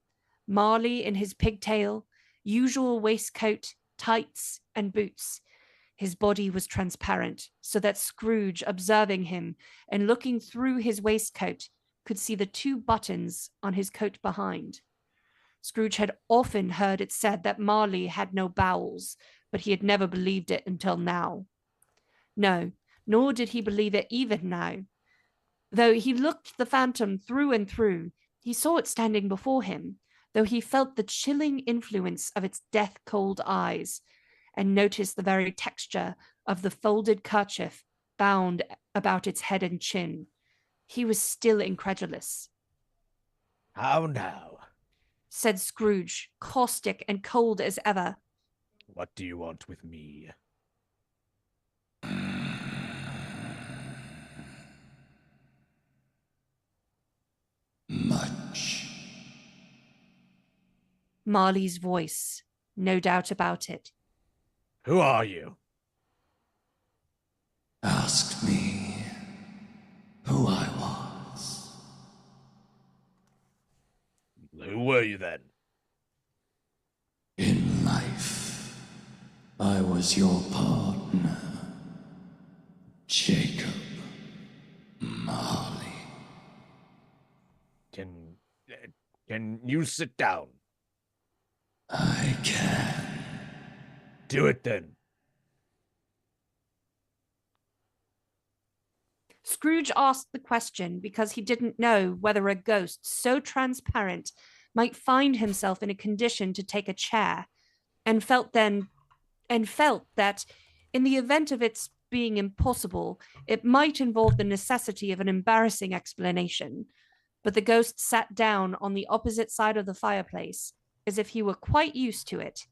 Speaker 7: Marley in his pigtail, usual waistcoat, tights, and boots. His body was transparent, so that Scrooge, observing him and looking through his waistcoat, could see the 2 buttons on his coat behind. Scrooge had often heard it said that Marley had no bowels, but he had never believed it until now. No, nor did he believe it even now. Though he looked the phantom through and through, he saw it standing before him, though he felt the chilling influence of its death-cold eyes, and noticed the very texture of the folded kerchief bound about its head and chin. He was still incredulous.
Speaker 8: "How now?"
Speaker 7: said Scrooge, caustic and cold as ever.
Speaker 8: "What do you want with me?"
Speaker 9: Much.
Speaker 7: Marley's voice, no doubt about it.
Speaker 8: "Who are you?"
Speaker 9: Asked me who I was.
Speaker 8: "Who were you then?"
Speaker 9: In life, I was your partner, Jacob Marley.
Speaker 8: Can you sit down?
Speaker 9: I can.
Speaker 8: Do it then.
Speaker 7: Scrooge asked the question because he didn't know whether a ghost so transparent might find himself in a condition to take a chair, and felt that in the event of its being impossible, it might involve the necessity of an embarrassing explanation. But the ghost sat down on the opposite side of the fireplace, as if he were quite used to it.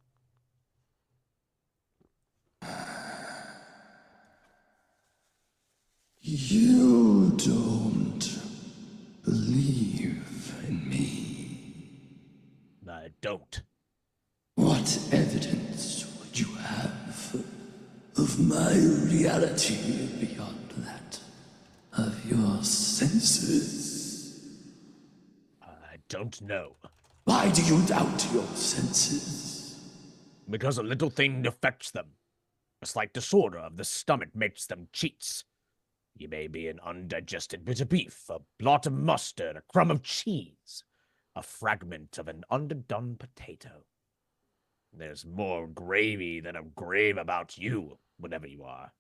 Speaker 9: You don't believe in me.
Speaker 8: I don't.
Speaker 9: What evidence would you have of my reality beyond that of your senses?
Speaker 8: I don't know.
Speaker 9: Why do you doubt your senses?
Speaker 8: Because a little thing affects them. A slight disorder of the stomach makes them cheats. You may be an undigested bit of beef, a blot of mustard, a crumb of cheese, a fragment of an underdone potato. There's more gravy than a grave about you, whatever you are.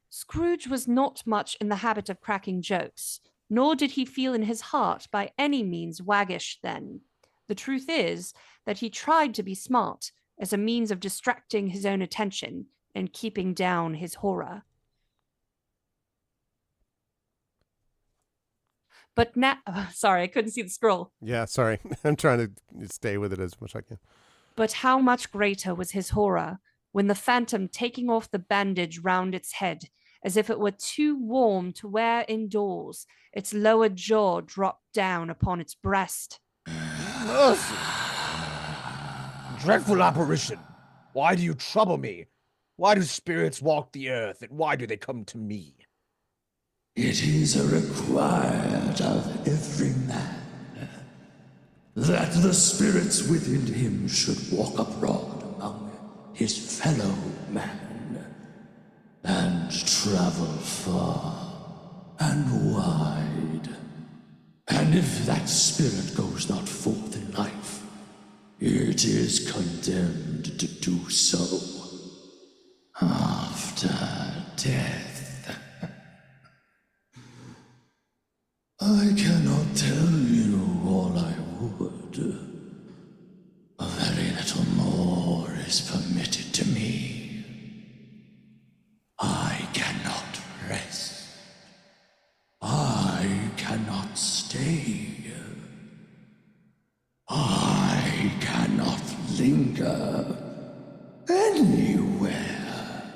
Speaker 7: Scrooge was not much in the habit of cracking jokes, nor did he feel in his heart by any means waggish then. The truth is that he tried to be smart as a means of distracting his own attention and keeping down his horror. But now, sorry, I couldn't see the scroll.
Speaker 2: Yeah, sorry. I'm trying to stay with it as much as I can.
Speaker 7: But how much greater was his horror when the phantom, taking off the bandage round its head, as if it were too warm to wear indoors, its lower jaw dropped down upon its breast.
Speaker 8: Mercy! Dreadful apparition! Why do you trouble me? Why do spirits walk the earth, and why do they come to me?
Speaker 9: It is a required of every man that the spirits within him should walk abroad among his fellow man and travel far and wide. And if that spirit goes not forth in life, it is condemned to do so after death. I cannot tell you all I would. A very little more is permitted to me. I cannot rest. I cannot stay. I cannot linger anywhere.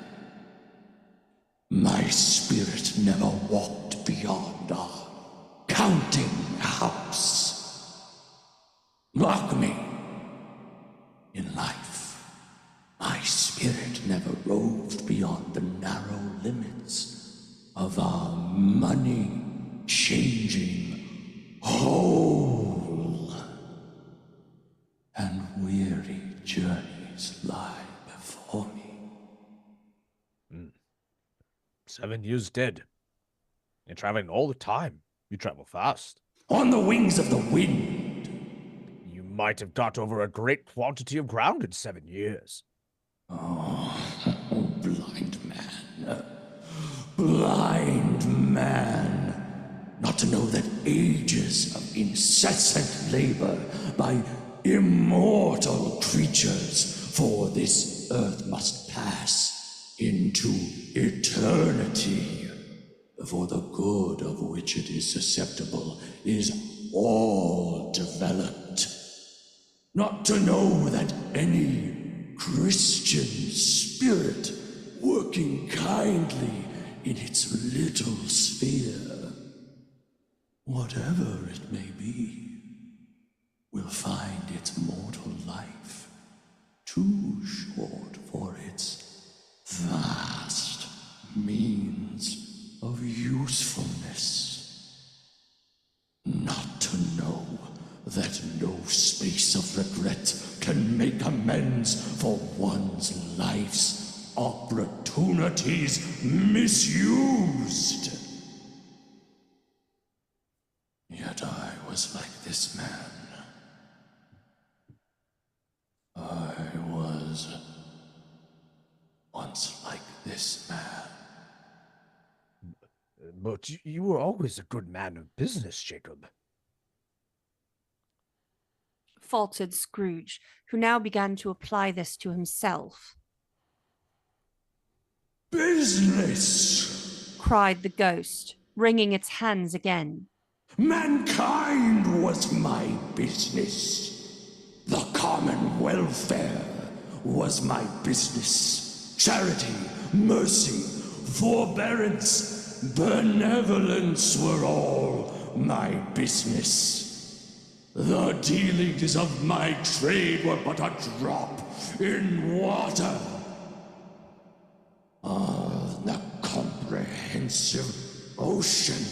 Speaker 9: My spirit never walked beyond our counting house. Mark me. In life, my spirit never roved beyond beyond the narrow limits of our money-changing whole. And weary journeys lie before me.
Speaker 8: 7 years dead. You're traveling all the time. You travel fast.
Speaker 9: On the wings of the wind.
Speaker 8: You might have got over a great quantity of ground in 7 years.
Speaker 9: Oh, blind man. Blind man. Not to know that ages of incessant labor by immortal creatures for this earth must pass into eternity, for the good of which it is susceptible is all developed. Not to know that any Christian spirit working kindly in its little sphere, whatever it may be, will find its mortal life too short for its vast means of usefulness. Not to know that no space of regret can make amends for one's life's opportunities misused. Yet I was like this man. I was once like this man.
Speaker 8: But you were always a good man of business, Jacob.
Speaker 7: Faltered Scrooge, who now began to apply this to himself.
Speaker 9: Business!
Speaker 7: Cried the ghost, wringing its hands again.
Speaker 9: Mankind was my business. The common welfare was my business. Charity, mercy, forbearance, benevolence were all my business. The dealings of my trade were but a drop in water. The comprehensive ocean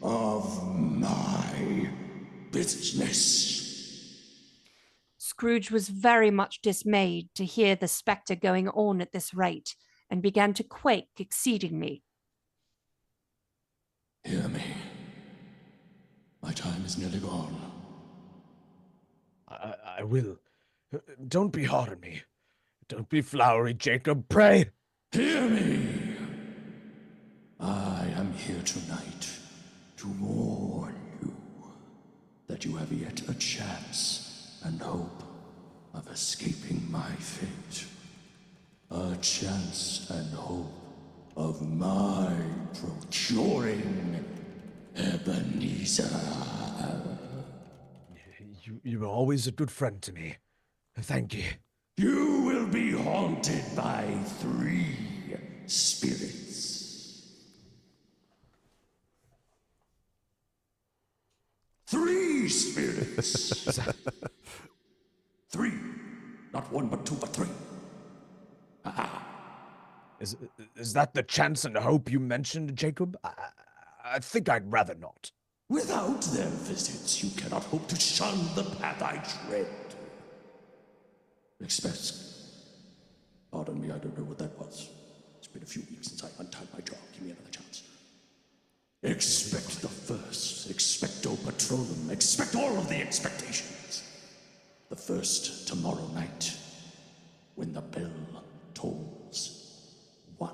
Speaker 9: of my business.
Speaker 7: Scrooge was very much dismayed to hear the spectre going on at this rate, and began to quake exceedingly.
Speaker 9: Hear me. My time is nearly gone.
Speaker 8: I will. Don't be hard on me. Don't be flowery, Jacob, pray.
Speaker 9: Hear me. I am here tonight to warn you that you have yet a chance and hope of escaping my fate. A chance and hope of my procuring Ebenezer.
Speaker 8: You were always a good friend to me. Thank you.
Speaker 9: You will be haunted by 3 spirits. 3 spirits. 3. Not 1, but 2, but 3.
Speaker 8: Is that the chance and hope you mentioned, Jacob? I think I'd rather not.
Speaker 9: Without their visits, you cannot hope to shun the path I tread. Pardon me, I don't know what that was. It's been a few weeks since I untied my jaw. Give me another chance. Expect the first. Expecto Patronum. Expect all of the expectations. The first tomorrow night, when the bell tolls 1.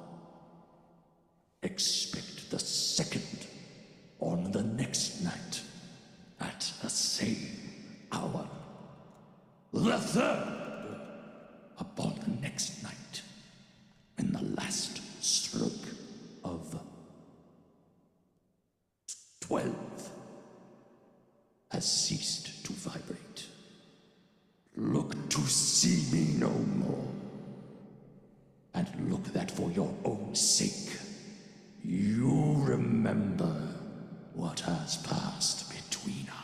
Speaker 9: Expect the second on the next night at the same hour. The third upon the next night when the last stroke of 12 has ceased to vibrate. Look to see me no more, and look that for your own sake you remember what has passed between us.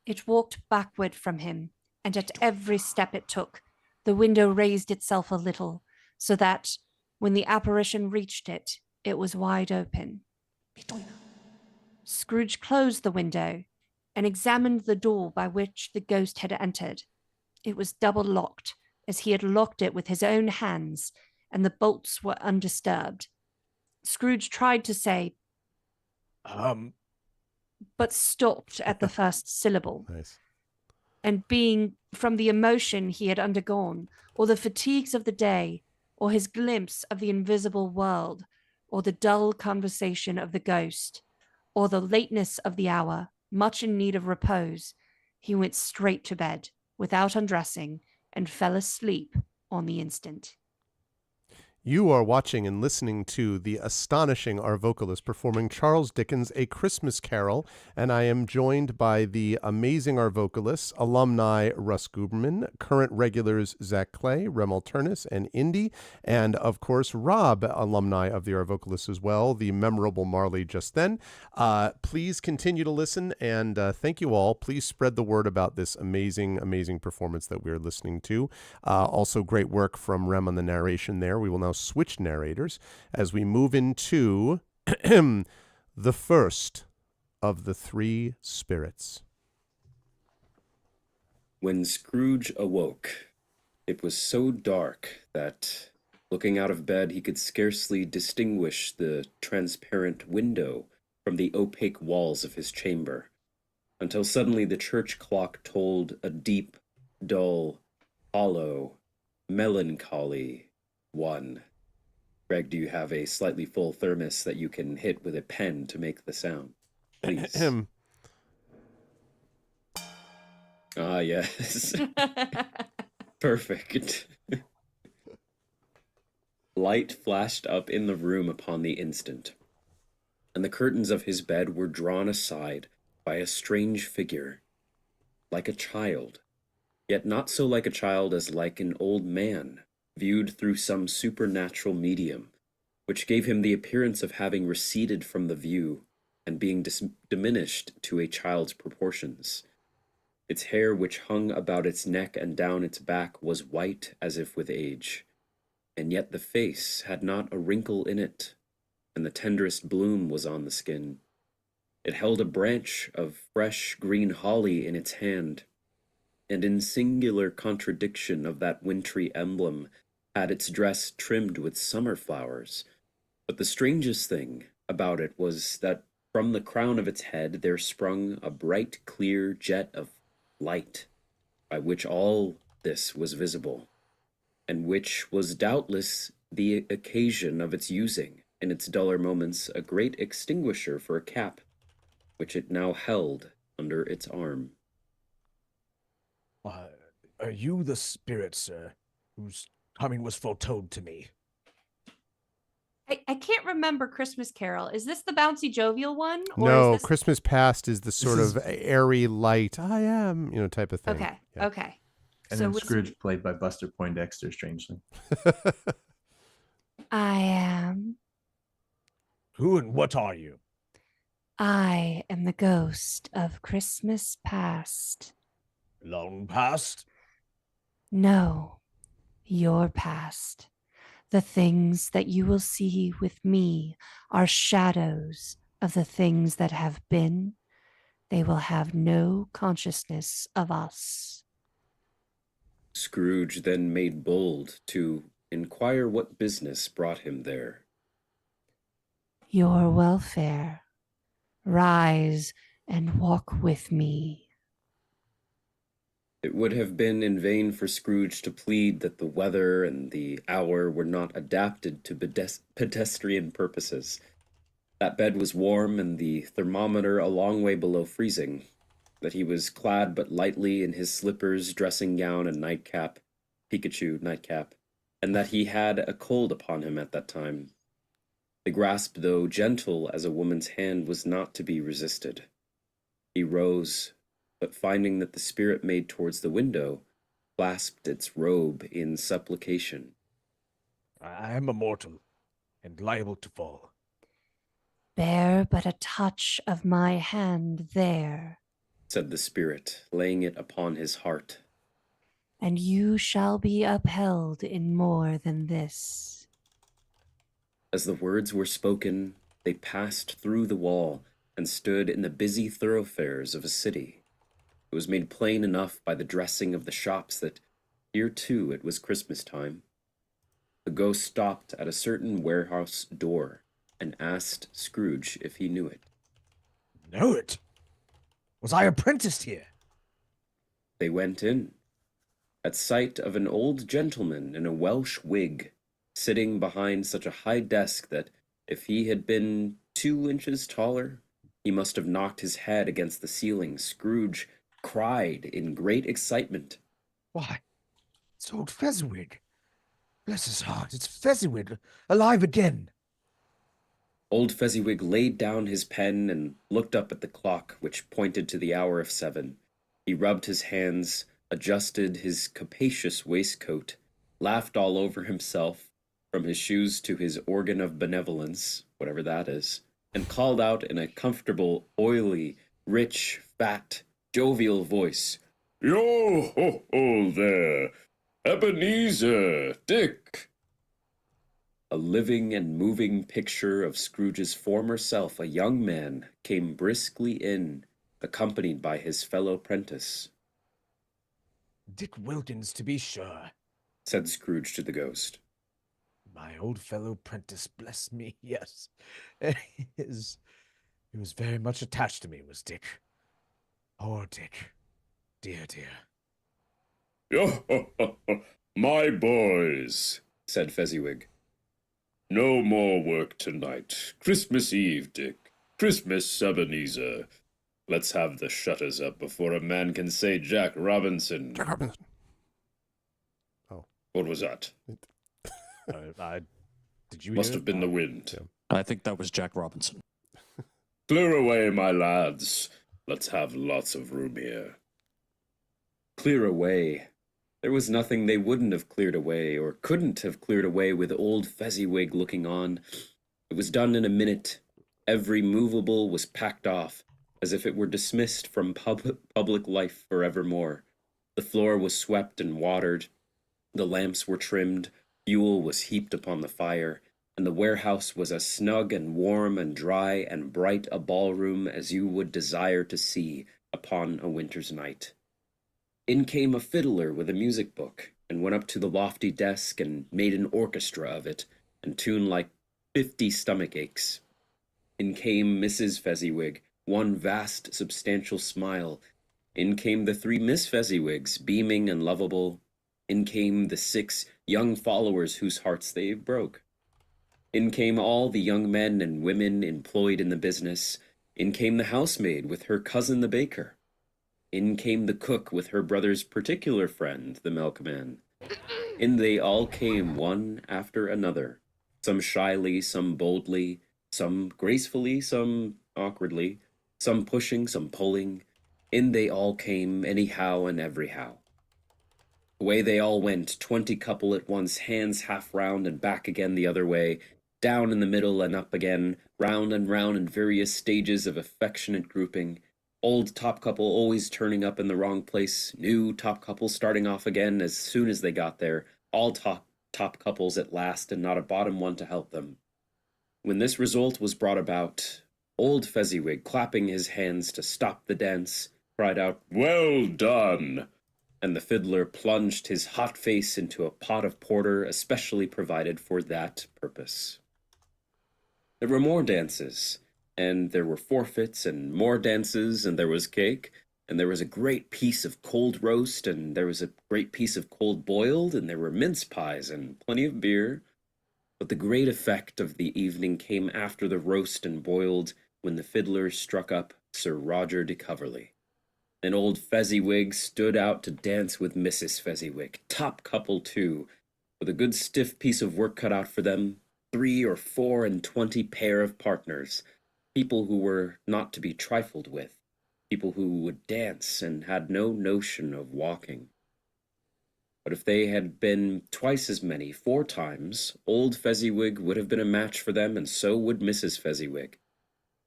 Speaker 7: It walked backward from him, and at every step it took, The window raised itself a little, so that when the apparition reached it, it was wide open. Scrooge closed the window and examined the door by which the ghost had entered. It was double locked, as he had locked it with his own hands, and the bolts were undisturbed. Scrooge tried to say, but stopped at the first syllable.
Speaker 2: Nice.
Speaker 7: And being from the emotion he had undergone, or the fatigues of the day, or his glimpse of the invisible world, or the dull conversation of the ghost, or the lateness of the hour, much in need of repose, he went straight to bed without undressing and fell asleep on the instant.
Speaker 2: You are watching and listening to the astonishing Arvocalists performing Charles Dickens' A Christmas Carol, and I am joined by the amazing Arvocalists, alumni Russ Guberman, current regulars Zach Clay, Rem Alternus, and Indy, and of course Rob, alumni of the Arvocalists as well, the memorable Marley just then. Please continue to listen, and thank you all. Please spread the word about this amazing, amazing performance that we're listening to. Also great work from Rem on the narration there. We will now switch narrators as we move into the first of the three spirits.
Speaker 4: When Scrooge awoke, it was so dark that, looking out of bed, he could scarcely distinguish the transparent window from the opaque walls of his chamber, until suddenly the church clock tolled a deep, dull, hollow, melancholy one. Greg, do you have a slightly full thermos that you can hit with a pen to make the sound? Please. Ah, yes. Perfect. Light flashed up in the room upon the instant, and the curtains of his bed were drawn aside by a strange figure, like a child, yet not so like a child as like an old man, viewed through some supernatural medium, which gave him the appearance of having receded from the view and being diminished to a child's proportions. Its hair, which hung about its neck and down its back, was white as if with age, and yet the face had not a wrinkle in it, and the tenderest bloom was on the skin. It held a branch of fresh green holly in its hand, and in singular contradiction of that wintry emblem, had its dress trimmed with summer flowers. But the strangest thing about it was that from the crown of its head there sprung a bright, clear jet of light, by which all this was visible, and which was doubtless the occasion of its using, in its duller moments, a great extinguisher for a cap, which it now held under its arm.
Speaker 8: Are you the spirit, sir, whose coming was foretold to me?
Speaker 5: I can't remember Christmas Carol. Is this the bouncy jovial one? Or
Speaker 2: No,
Speaker 5: is this...
Speaker 2: Christmas Past is the sort of airy, light, I am, type of thing.
Speaker 5: Okay,
Speaker 2: Yeah.
Speaker 5: okay.
Speaker 3: And then Scrooge played by Buster Poindexter, strangely.
Speaker 7: I am.
Speaker 8: Who and what are you?
Speaker 7: I am the ghost of Christmas past.
Speaker 8: Long past?
Speaker 7: No, your past. The things that you will see with me are shadows of the things that have been. They will have no consciousness of us.
Speaker 4: Scrooge then made bold to inquire what business brought him there.
Speaker 7: Your welfare. Rise and walk with me.
Speaker 4: It would have been in vain for Scrooge to plead that the weather and the hour were not adapted to pedestrian purposes. That bed was warm and the thermometer a long way below freezing, that he was clad but lightly in his slippers, dressing gown, and nightcap, Pikachu nightcap, and that he had a cold upon him at that time. The grasp, though gentle as a woman's hand, was not to be resisted. He rose, but finding that the spirit made towards the window, clasped its robe in supplication.
Speaker 8: I am a mortal, and liable to fall.
Speaker 7: Bear but a touch of my hand there,
Speaker 4: said the spirit, laying it upon his heart.
Speaker 7: and you shall be upheld in more than this.
Speaker 4: As the words were spoken, they passed through the wall and stood in the busy thoroughfares of a city. It was made plain enough by the dressing of the shops that here too it was Christmas time. The ghost stopped at a certain warehouse door and asked Scrooge if he knew it.
Speaker 8: Know it? Was I apprenticed here?
Speaker 4: They went in, at sight of an old gentleman in a Welsh wig, sitting behind such a high desk that if he had been 2 inches taller, he must have knocked his head against the ceiling. Scrooge cried in great excitement.
Speaker 8: Why, it's old Fezziwig. Bless his heart, it's Fezziwig, alive again.
Speaker 4: Old Fezziwig laid down his pen and looked up at the clock, which pointed to the hour of 7. He rubbed his hands, adjusted his capacious waistcoat, laughed all over himself, from his shoes to his organ of benevolence, whatever that is, and called out in a comfortable, oily, rich, fat, jovial voice, "Yo ho ho there, Ebenezer, Dick!" A living and moving picture of Scrooge's former self, a young man, came briskly in, accompanied by his fellow prentice.
Speaker 8: Dick Wilkins, to be sure,
Speaker 4: said Scrooge to the ghost.
Speaker 8: My old fellow prentice, bless me, yes. He was very much attached to me, was Dick. Poor Dick. Dear, dear.
Speaker 4: "Yo, my boys," said Fezziwig. "No more work tonight. Christmas Eve, Dick. Christmas, Ebenezer. Let's have the shutters up before a man can say Jack Robinson."
Speaker 2: Jack Robinson. Oh.
Speaker 4: What was that?
Speaker 8: Did you
Speaker 4: Must
Speaker 8: hear
Speaker 4: have been the wind.
Speaker 2: Yeah.
Speaker 6: I think that was Jack Robinson.
Speaker 4: "Clear away, my lads. Let's have lots of room here." Clear away. There was nothing they wouldn't have cleared away, or couldn't have cleared away with old Fezziwig looking on. It was done in a minute. Every movable was packed off, as if it were dismissed from public life forevermore. The floor was swept and watered. The lamps were trimmed. Fuel was heaped upon the fire, and the warehouse was as snug and warm and dry and bright a ballroom as you would desire to see upon a winter's night. In came a fiddler with a music book, and went up to the lofty desk and made an orchestra of it, and tuned like 50 stomach aches. In came Mrs. Fezziwig, one vast substantial smile. In came the 3 Miss Fezziwigs, beaming and lovable. In came the 6 young followers whose hearts they broke. In came all the young men and women employed in the business. In came the housemaid with her cousin the baker. In came the cook with her brother's particular friend, the milkman. In they all came one after another, some shyly, some boldly, some gracefully, some awkwardly, some pushing, some pulling. In they all came, anyhow and everyhow. Away they all went, 20 couple at once, hands half round and back again the other way, down in the middle and up again, round and round in various stages of affectionate grouping. Old top couple always turning up in the wrong place, new top couple starting off again as soon as they got there, all top couples at last and not a bottom one to help them. When this result was brought about, old Fezziwig, clapping his hands to stop the dance, cried out, "Well done!" And the fiddler plunged his hot face into a pot of porter especially provided for that purpose. There were more dances, and there were forfeits, and more dances, and there was cake, and there was a great piece of cold roast, and there was a great piece of cold boiled, and there were mince pies, and plenty of beer. But the great effect of the evening came after the roast and boiled, when the fiddler struck up Sir Roger de Coverley. And old Fezziwig stood out to dance with Mrs. Fezziwig, top couple too, with a good stiff piece of work cut out for them, 3 or 4 and 20 pair of partners, people who were not to be trifled with, people who would dance and had no notion of walking. But if they had been twice as many, 4 times, old Fezziwig would have been a match for them, and so would Mrs. Fezziwig.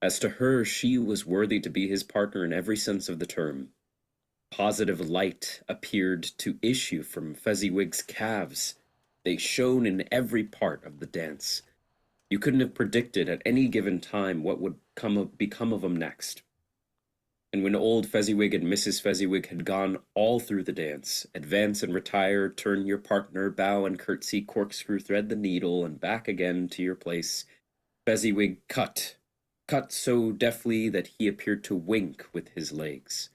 Speaker 4: As to her, she was worthy to be his partner in every sense of the term. Positive light appeared to issue from Fezziwig's calves. They shone in every part of the dance. You couldn't have predicted at any given time what would become of him next. And when old Fezziwig and Mrs. Fezziwig had gone all through the dance, advance and retire, turn your partner, bow and curtsy, corkscrew, thread the needle, and back again to your place, Fezziwig cut so deftly that he appeared to wink with his legs.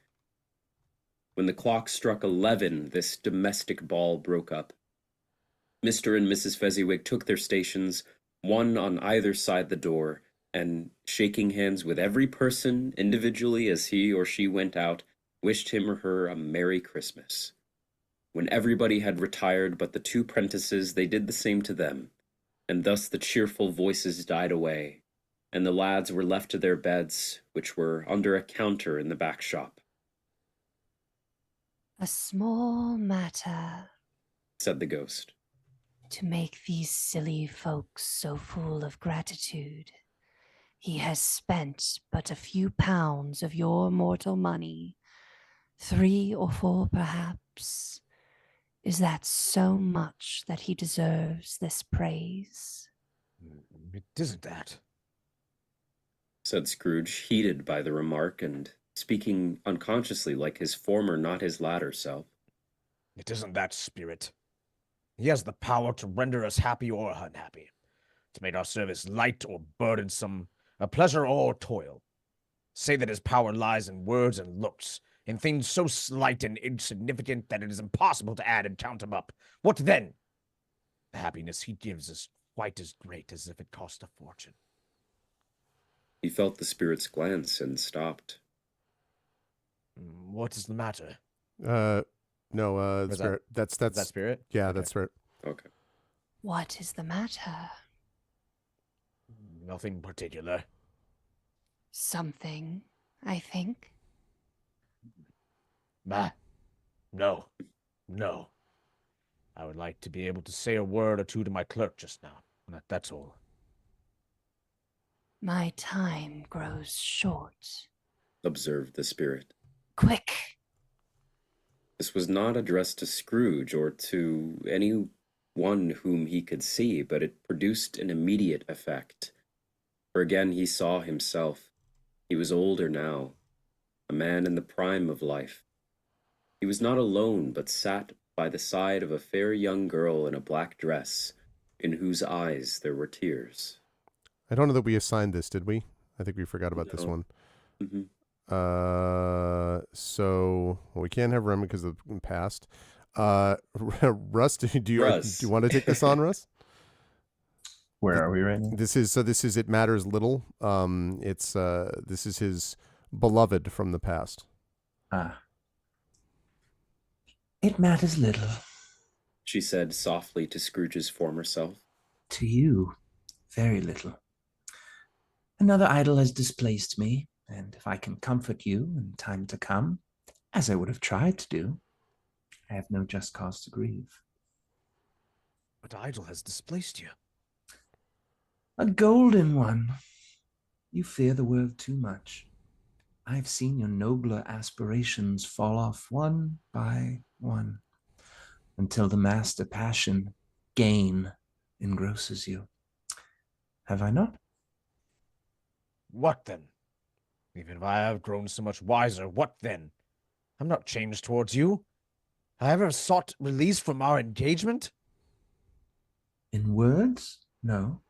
Speaker 4: When the clock struck 11, this domestic ball broke up. Mr. and Mrs. Fezziwig took their stations, one on either side the door, and, shaking hands with every person individually as he or she went out, wished him or her a Merry Christmas. When everybody had retired but the two prentices, they did the same to them, and thus the cheerful voices died away, and the lads were left to their beds, which were under a counter in the back shop.
Speaker 7: A small matter,
Speaker 4: Said the ghost,
Speaker 7: to make these silly folks so full of gratitude. He has spent but a few pounds of your mortal money, 3 or 4 perhaps. Is that so much that he deserves this praise?
Speaker 8: It isn't that.
Speaker 4: said Scrooge, heated by the remark and speaking unconsciously like his former, not his latter self.
Speaker 8: It isn't that, Spirit. He has the power to render us happy or unhappy, to make our service light or burdensome, a pleasure or toil. Say that his power lies in words and looks, in things so slight and insignificant that it is impossible to add and count them up. What then? The happiness he gives is quite as great as if it cost a fortune.
Speaker 4: He felt the spirit's glance and stopped.
Speaker 8: What is the matter?
Speaker 2: No,
Speaker 1: Was
Speaker 2: Spirit. That's
Speaker 1: Is that spirit?
Speaker 2: yeah,
Speaker 1: Okay.
Speaker 2: that's Spirit.
Speaker 4: Okay.
Speaker 7: What is the matter?
Speaker 8: Nothing particular.
Speaker 7: Something, I think.
Speaker 8: No. No. I would like to be able to say a word or two to my clerk just now. That's all.
Speaker 7: My time grows short.
Speaker 4: Observed the spirit.
Speaker 7: Quick!
Speaker 4: This was not addressed to Scrooge or to any one whom he could see, but it produced an immediate effect. For again he saw himself. He was older now, a man in the prime of life. He was not alone, but sat by the side of a fair young girl in a black dress, in whose eyes there were tears.
Speaker 2: I don't know that we assigned this, did we? I think we forgot about this
Speaker 4: No.
Speaker 2: one.
Speaker 4: Mm-hmm.
Speaker 2: So we can't have Rem because of the past. Russ, do you want to take this on, Russ?
Speaker 3: Where are we right now?
Speaker 2: This is It Matters Little. This is his beloved from the past.
Speaker 9: It matters little.
Speaker 4: She said softly to Scrooge's former self.
Speaker 9: To you, very little. Another idol has displaced me, and if I can comfort you in time to come, as I would have tried to do, I have no just cause to grieve.
Speaker 8: What idol has displaced you?
Speaker 9: A golden one. You fear the world too much. I've seen your nobler aspirations fall off one by one, until the master passion, gain, engrosses you. Have I not?
Speaker 8: What then? Even if I have grown so much wiser, what then? I'm not changed towards you. I ever sought release from our engagement?
Speaker 9: In words? No.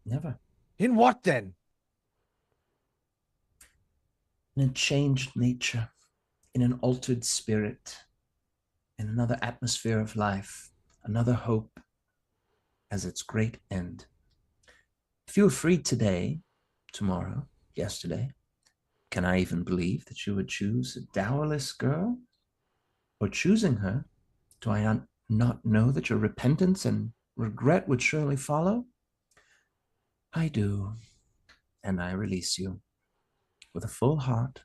Speaker 9: Never.
Speaker 8: In what then?
Speaker 9: In a changed nature, in an altered spirit, in another atmosphere of life, another hope as its great end. If you were free today, tomorrow, yesterday, can I even believe that you would choose a dowerless girl? Or choosing her, do I not know that your repentance and regret would surely follow? I do, and I release you with a full heart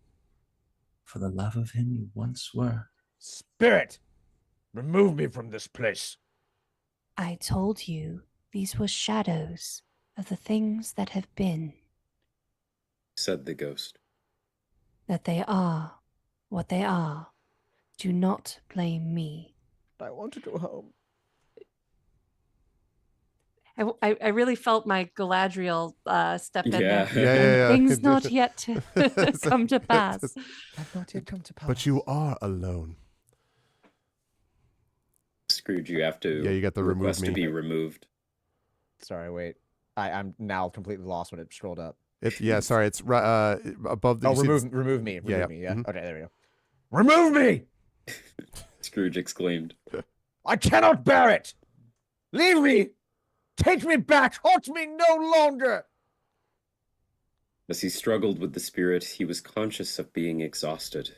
Speaker 9: for the love of him you once were.
Speaker 8: Spirit, remove me from this place.
Speaker 7: I told you these were shadows of the things that have been,
Speaker 4: Said the ghost.
Speaker 7: that they are what they are. Do not blame me.
Speaker 1: I want to go home.
Speaker 7: I really felt my Galadriel step in there.
Speaker 2: Yeah.
Speaker 7: Things not yet to come to pass.
Speaker 1: Have not yet come to pass.
Speaker 2: But you are alone.
Speaker 4: Scrooge, you have to
Speaker 2: you got the remove
Speaker 4: request
Speaker 2: me.
Speaker 4: to be removed.
Speaker 1: Sorry, wait. I'm now completely lost when it scrolled up.
Speaker 2: Sorry, it's above the.
Speaker 1: Oh, remove me.
Speaker 2: Yeah.
Speaker 1: Me. Yeah.
Speaker 2: Mhm.
Speaker 1: Okay, there we go.
Speaker 8: Remove me!
Speaker 4: Scrooge exclaimed.
Speaker 8: I cannot bear it! Leave me! Take me back! Haunt me no longer!
Speaker 4: As he struggled with the spirit, he was conscious of being exhausted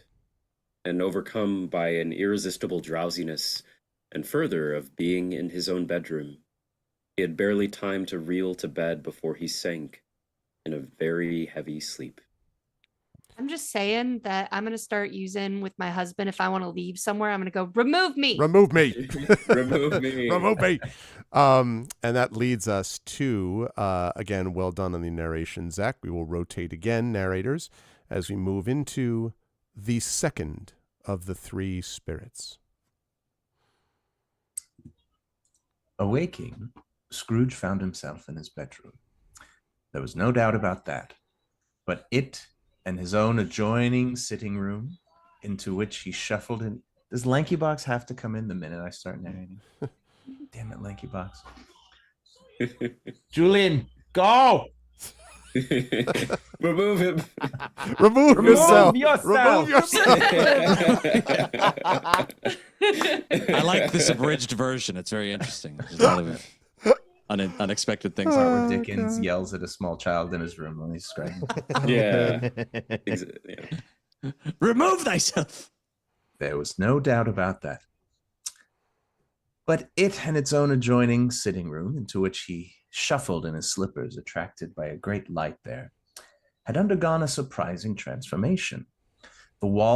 Speaker 4: and overcome by an irresistible drowsiness, and further of being in his own bedroom. He had barely time to reel to bed before he sank in a very heavy sleep.
Speaker 7: I'm just saying that I'm going to start using with my husband. If I want to leave somewhere, I'm going to go, remove me.
Speaker 2: Remove me.
Speaker 4: Remove me.
Speaker 2: Remove me. And that leads us to, again, well done on the narration, Zach. We will rotate again, narrators, as we move into the second of the three spirits.
Speaker 3: Awaking, Scrooge found himself in his bedroom. There was no doubt about that. But it and his own adjoining sitting room, into which he shuffled in. Does Lanky Box have to come in the minute I start narrating? Damn it, Lanky Box. Julian, go!
Speaker 4: Remove him.
Speaker 2: Remove yourself.
Speaker 3: yourself.
Speaker 2: Remove yourself.
Speaker 6: I like this abridged version. It's very interesting. There's a lot of unexpected things.
Speaker 3: Where Dickens yells at a small child in his room when he's screaming.
Speaker 4: Yeah.
Speaker 6: Remove thyself.
Speaker 3: There was no doubt about that. But it and its own adjoining sitting room, into which he shuffled in his slippers, attracted by a great light there, had undergone a surprising transformation. The wall